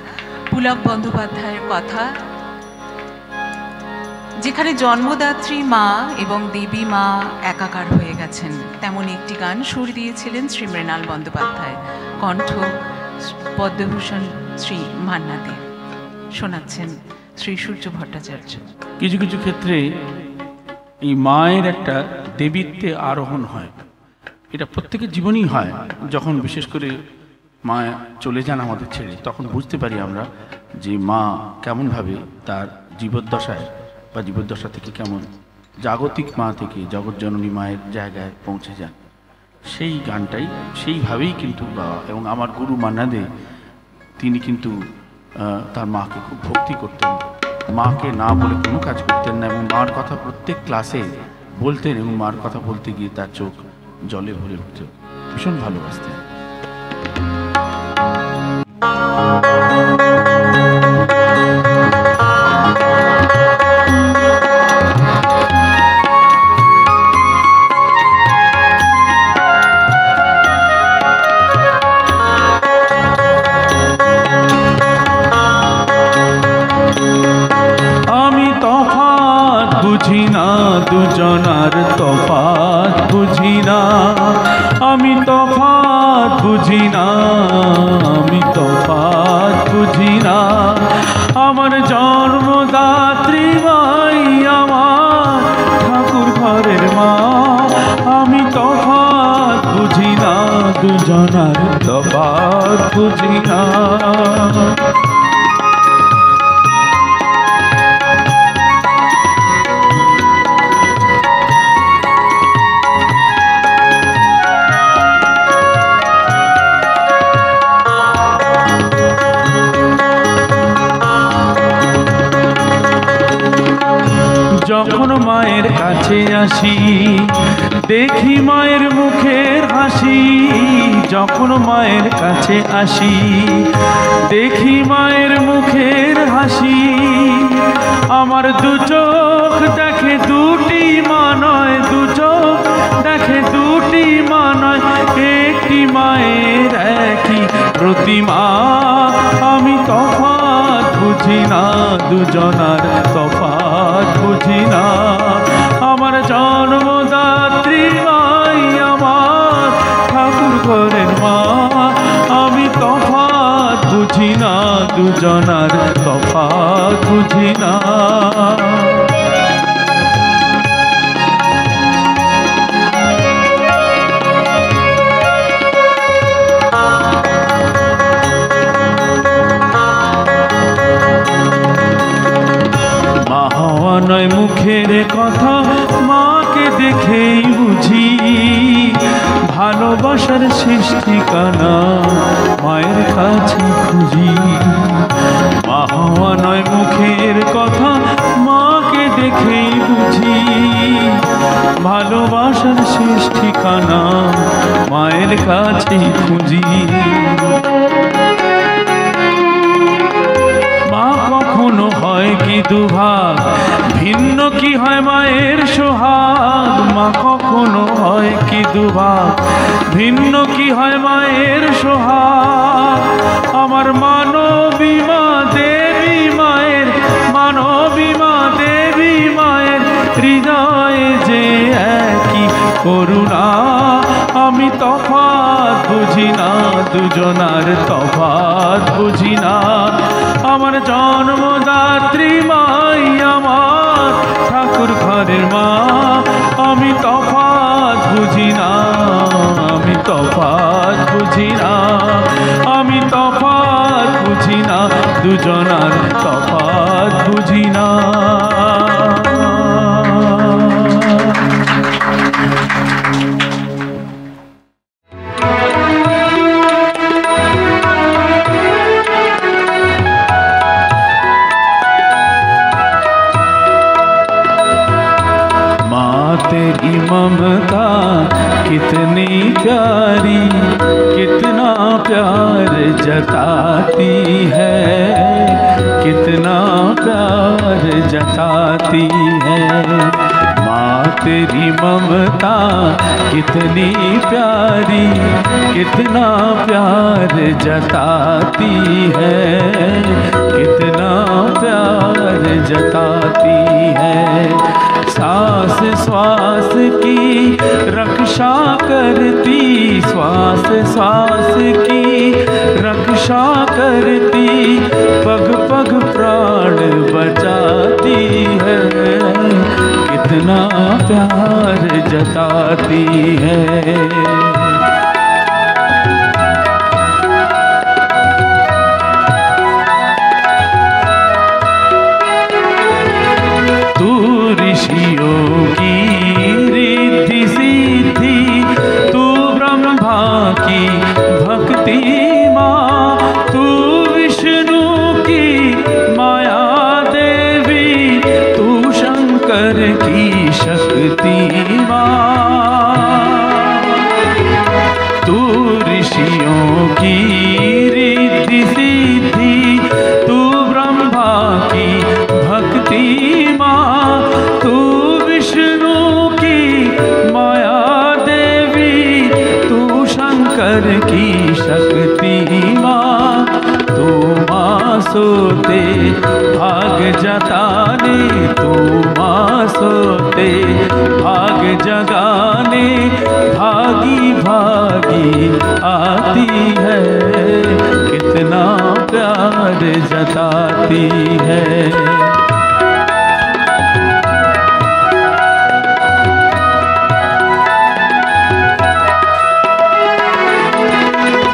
পুলক বন্দ্যোপাধ্যায়ের কথা। যেখানে জন্মদাত্রী মা এবং দেবী মা একাকার হয়ে গেছেন, তেমন একটি গান সুর দিয়েছিলেন শ্রী মৃণাল বন্দ্যোপাধ্যায়, কণ্ঠ পদ্মভূষণ শ্রী মান্না দে। শোনাচ্ছেন শ্রী সূর্য ভট্টাচার্য। কিছু কিছু ক্ষেত্রে এই মায়ের একটা দেবীত্বে আরোহণ হয়, এটা প্রত্যেকের জীবনেই হয়। যখন বিশেষ করে মা চলে যান আমাদের ছেড়ে, তখন বুঝতে পারি আমরা যে মা কেমনভাবে তার জীবদ্দশায় বা জীবদ্দশা থেকে কেমন জাগতিক মা থেকে জগৎজননী মায়ের জায়গায় পৌঁছে যান। সেই গানটাই সেইভাবেই কিন্তু এবং আমার গুরু মান্না দে তিনি কিন্তু তার মাকে খুব ভক্তি করতেন, মাকে না বলে কোনো কাজ করতেন না, এবং মার কথা প্রত্যেক ক্লাসে বলতেন এবং মার কথা বলতে গিয়ে তার চোখ জলে ভরে উঠত, ভীষণ ভালোবাসতেন। দুজনার তফাৎ বুঝি না, আমি তফাৎ বুঝি না, আমি তফাৎ বুঝি না। আমার জন্মদাত্রী মাই আমার ঠাকুর ঘরের মা, আমি তফাৎ বুঝি না, দুজনার তফাৎ বুঝি না। যখন মায়ের কাছে আসি দেখি মায়ের মুখের হাসি, যখন মায়ের কাছে আসি দেখি মায়ের মুখের হাসি। আমার দু চোখ দেখে দুটি মা নয়, দু চোখ দেখে দুটি মা নয়, একটি মায়ের একই প্রতিমা। আমি তফাৎ বুঝি না, দুজনার তফাৎ বুঝি না। আমার জন্মদাত্রী মাই আমার ঠাকুর ঘরের মা, আমি তফাৎ বুঝি না, দুজনার তফাৎ বুঝি না। নয় মুখের কথা মাকে দেখেই বুঝি, ভালোবাসার শেষ ঠিকানা মায়ের কাছে খুঁজি। মা হওয়া নয় মুখের কথা মাকে দেখেই বুঝি, ভালোবাসার শেষ ঠিকানা মায়ের কাছে খুঁজি। মা কখনো হয় কি দুভাগ, ভিন্ন কি হয় মায়ের সোহাগ। মা কখনো হয় কি দুভাগ, ভিন্ন কি হয় মায়ের সোহাগ। আমার মানবী মা দেবী মায়ের, মানবী মা দেবী মায়ের হৃদয়ে যে একই করুণা। আমি তফাৎ বুঝি না, দুজনার তফাৎ বুঝি না। আমার জন্মদাত্রী মাই আমার ঠাকুর ঘরের মা, আমি তফাৎ বুঝি না, আমি তফাৎ বুঝি না, আমি তফাৎ বুঝি না, দুজনার তফাৎ বুঝি না। तेरी ममता कितनी प्यारी, कितना प्यार जताती है, कितना प्यार जताती है। माँ तेरी ममता कितनी प्यारी, कितना प्यार जताती है, कितना प्यार जताती है। सांस श्वास की रक्षा करती, श्वास श्वास की रक्षा करती, पग पग प्राण बचाती है, कितना प्यार जताती है। ऋषियों की रिद्धि सिद्धि, तू ब्रह्मा की भक्ति माँ, तू विष्णु की माया देवी, तू शंकर की शक्ति माँ। तू ऋषियों की रिद्धि सिद्धि, तू ब्रह्मा की भक्ति माँ, तू विष्णु की माया देवी, तू शंकर की शक्ति माँ। तू माँ सोते भाग जगाने, तू माँ सोते भाग जगाने, भागी भागी आती है, कितना प्यार जताती है।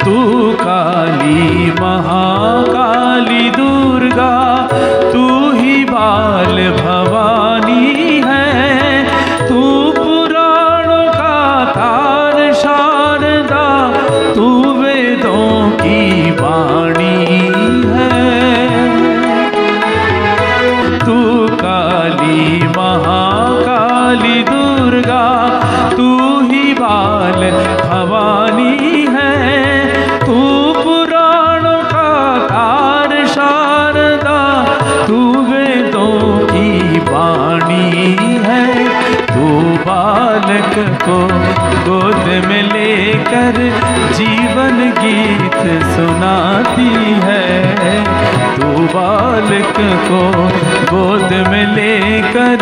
तू काली महाकाली दुर्गा, तू ही बाल भवानी है, तू पुराणों का तार शारदा, तू वेदों की वाणी है। तू काली महाकाली दुर्गा, तू ही बाल भवानी है, तू पुराणों का तार शारदा, तू वेदों की वाणी है। तू बालक को गोद में लेकर जीवन गीत सुनाती है, तू बालक को गोद में लेकर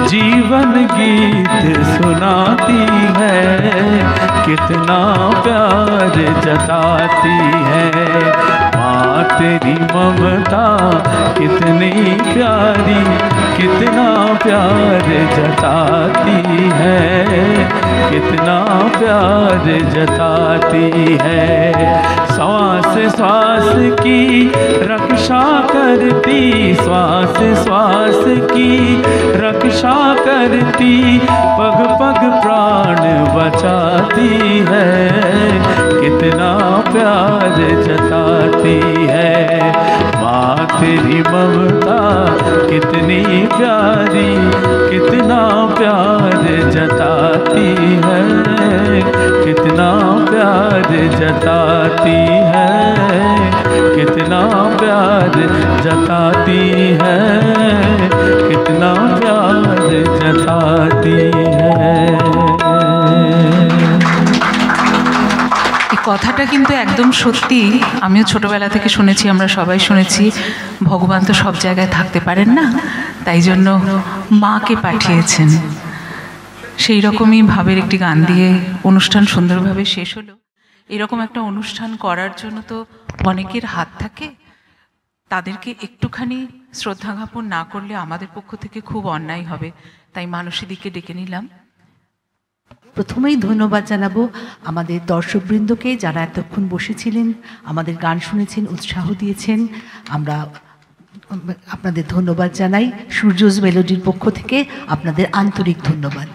जीवन गीत सुनाती है, कितना प्यार जताती है। माँ तेरी ममता कितनी प्यारी, कितना प्यार जताती है, कितना प्यार जताती है। श्वास श्वास की रक्षा करती, श्वास श्वास की रक्षा करती, पग पग प्राण बचाती है, कितना प्यार जताती है। माँ तेरी ममता कितनी प्यारी, कितना प्यार जताती है, कितना प्यार जताती है, कितना प्यार जताती है, कितना प्यार जताती है। এই কথাটা কিন্তু একদম সত্যি। আমিও ছোটবেলা থেকে শুনেছি, আমরা সবাই শুনেছি, ভগবান তো সব জায়গায় থাকতে পারেন না, তাই জন্য মাকে পাঠিয়েছেন। সেই রকমই ভাবের একটি গান দিয়ে অনুষ্ঠান সুন্দরভাবে শেষ হলো। এরকম একটা অনুষ্ঠান করার জন্য তো অনেকের হাত থাকে, তাদেরকে একটুখানি শ্রদ্ধা জ্ঞাপন না করলে আমাদের পক্ষ থেকে খুব অন্যায় হবে, তাই মানসীদিকে ডেকে নিলাম। প্রথমেই ধন্যবাদ জানাবো আমাদের দর্শকবৃন্দকে, যারা এতক্ষণ বসেছিলেন, আমাদের গান শুনেছেন, উৎসাহ দিয়েছেন। আমরা আপনাদের ধন্যবাদ জানাই। সূর্যস মেলোডির পক্ষ থেকে আপনাদের আন্তরিক ধন্যবাদ।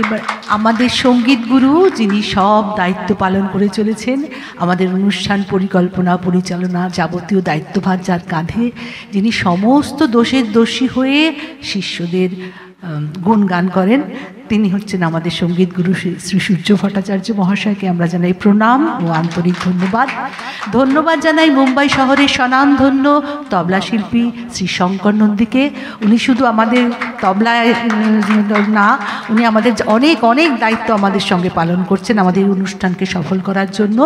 এবার আমাদের সঙ্গীত গুরু, যিনি সব দায়িত্ব পালন করে চলেছেন, আমাদের অনুষ্ঠান পরিকল্পনা পরিচালনা যাবতীয় দায়িত্বভার যার কাঁধে, যিনি সমস্ত দোষের দোষী হয়ে শিষ্যদের গুণগান করেন, তিনি হচ্ছেন আমাদের সঙ্গীত গুরু শ্রী সূর্য ভট্টাচার্য মহাশয়কে আমরা জানাই প্রণাম ও আন্তরিক ধন্যবাদ। ধন্যবাদ জানাই মুম্বাই শহরের স্বনামধন্য তবলা শিল্পী শ্রী শঙ্কর নন্দীকে। উনি শুধু আমাদের তবলায় না, উনি আমাদের অনেক অনেক দায়িত্ব আমাদের সঙ্গে পালন করছেন আমাদের অনুষ্ঠানকে সফল করার জন্য।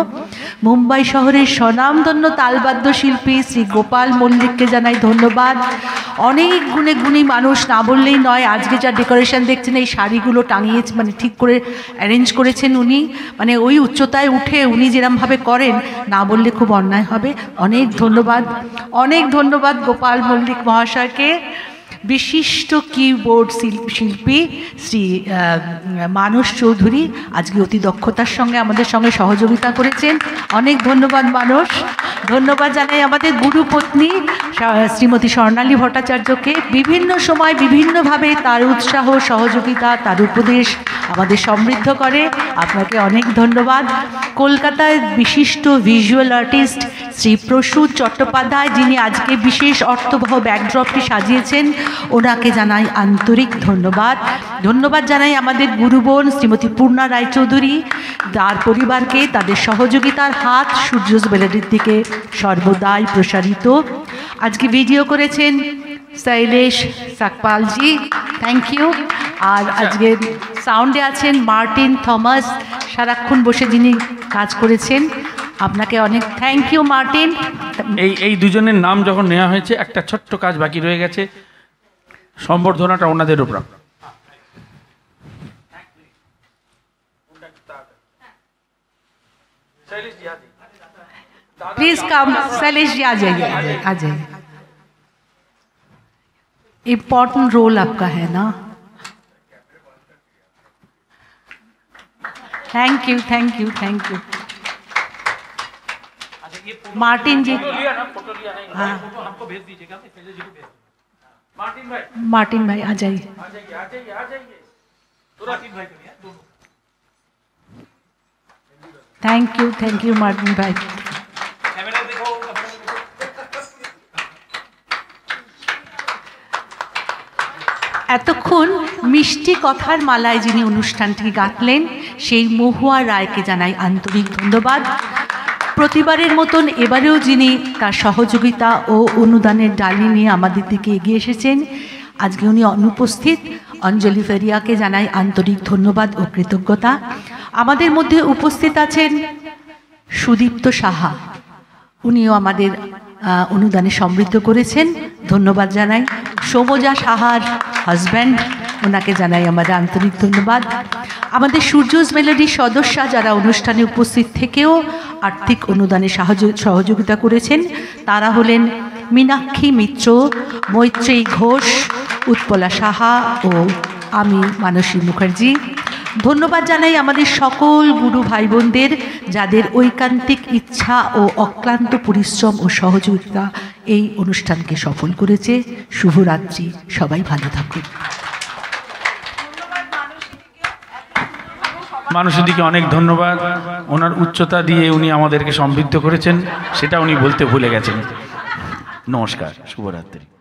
মুম্বাই শহরের স্বনামধন্য তালবাদ্য শিল্পী শ্রী গোপাল মল্লিককে জানাই ধন্যবাদ। অনেক গুণী মানুষ, না বললেই নয়। আজকে যা ডেকোরেশন দেখছেন, এই শাড়িগুলো টাঙিয়েছে, মানে ঠিক করে অ্যারেঞ্জ করেছেন উনি, মানে ওই উচ্চতায় উঠে উনি যেরমভাবে করেন, না বললে খুব অন্যায় হবে। অনেক ধন্যবাদ, অনেক ধন্যবাদ গোপাল মল্লিক মহাশয়কে। বিশিষ্ট কিবোর্ড শিল্পী শ্রী মানস চৌধুরী আজকে অতি দক্ষতার সঙ্গে আমাদের সঙ্গে সহযোগিতা করেছেন, অনেক ধন্যবাদ মানস। ধন্যবাদ জানাই আমাদের গুরুপত্নী শ্রীমতী স্বর্ণালী ভট্টাচার্যকে। বিভিন্ন সময় বিভিন্নভাবে তার উৎসাহ, সহযোগিতা, তার উপদেশ আমাদের সমৃদ্ধ করে, আপনাকে অনেক ধন্যবাদ। কলকাতায় বিশিষ্ট ভিজুয়াল আর্টিস্ট শ্রী প্রসূত চট্টোপাধ্যায়, যিনি আজকে বিশেষ অর্থবহ ব্যাকড্রপটি সাজিয়েছেন, ওনাকে জানাই আন্তরিক ধন্যবাদ। ধন্যবাদ জানাই আমাদের গুরুবোন শ্রীমতী পূর্ণা রায়চৌধুরী, তার পরিবারকে, তাদের সহযোগিতার হাত সূর্যস মেলোডির দিকে সর্বদাই প্রসারিত। আজকে ভিডিও করেছেন শৈলেশ সাকপালজি, থ্যাংক ইউ। আর আজকে সাউন্ডে আছেন মার্টিন থমাস, সারাক্ষণ বসে যিনি কাজ করেছেন, আপনাকে অনেক থ্যাংক ইউ মার্টিন। এই দুজনের নাম যখন নেওয়া হয়েছে, একটা ছোট্ট কাজ বাকি রয়ে গেছে, সম্বর্ধনাটা ওনাদের উপর। प्लीज कम शैलेश जी, आ जाइए आ जाइए। इम्पोर्टेंट रोल आपका है ना। Thank you thank you thank you Martin ji. हाँ मार्टिन भाई आ जाइए। थैंक यू मार्टिन भाई। এতক্ষণ মিষ্টি কথার মালায় যিনি অনুষ্ঠানটি গাঁথলেন, সেই মহুয়া রায়কে জানাই আন্তরিক ধন্যবাদ। প্রতিবারের মতন এবারেও যিনি তার সহযোগিতা ও অনুদানের ডালি নিয়ে আমাদের দিকে এগিয়ে এসেছেন, আজকে উনি অনুপস্থিত, অঞ্জলি ফেরিয়াকে জানাই আন্তরিক ধন্যবাদ ও কৃতজ্ঞতা। আমাদের মধ্যে উপস্থিত আছেন সুদীপ্ত সাহা, উনিও আমাদের অনুদানে সমৃদ্ধ করেছেন, ধন্যবাদ জানাই। সমজা সাহার হাজব্যান্ড, ওনাকে জানাই আমাদের আন্তরিক ধন্যবাদ। আমাদের সূর্যস মেলোডির সদস্যা যারা অনুষ্ঠানে উপস্থিত থেকেও আর্থিক অনুদানে সহযোগিতা করেছেন, তারা হলেন মীনাক্ষী মিত্র, মৈত্রেয়ী ঘোষ, উৎপলা সাহা ও আমি মানসী মুখার্জি। ধন্যবাদ জানাই আমাদের সকল গুরু ভাই বোনদের, যাদের ঐকান্তিক ইচ্ছা ও অক্লান্ত পরিশ্রম ও সহযোগিতা এই অনুষ্ঠানকে সফল করেছে। শুভরাত্রি, সবাই ভালো থাকুন। মানুষের দিকে অনেক ধন্যবাদ, ওনার উচ্চতা দিয়ে উনি আমাদেরকে সমৃদ্ধ করেছেন, সেটা উনি বলতে ভুলে গেছেন। নমস্কার, শুভরাত্রি।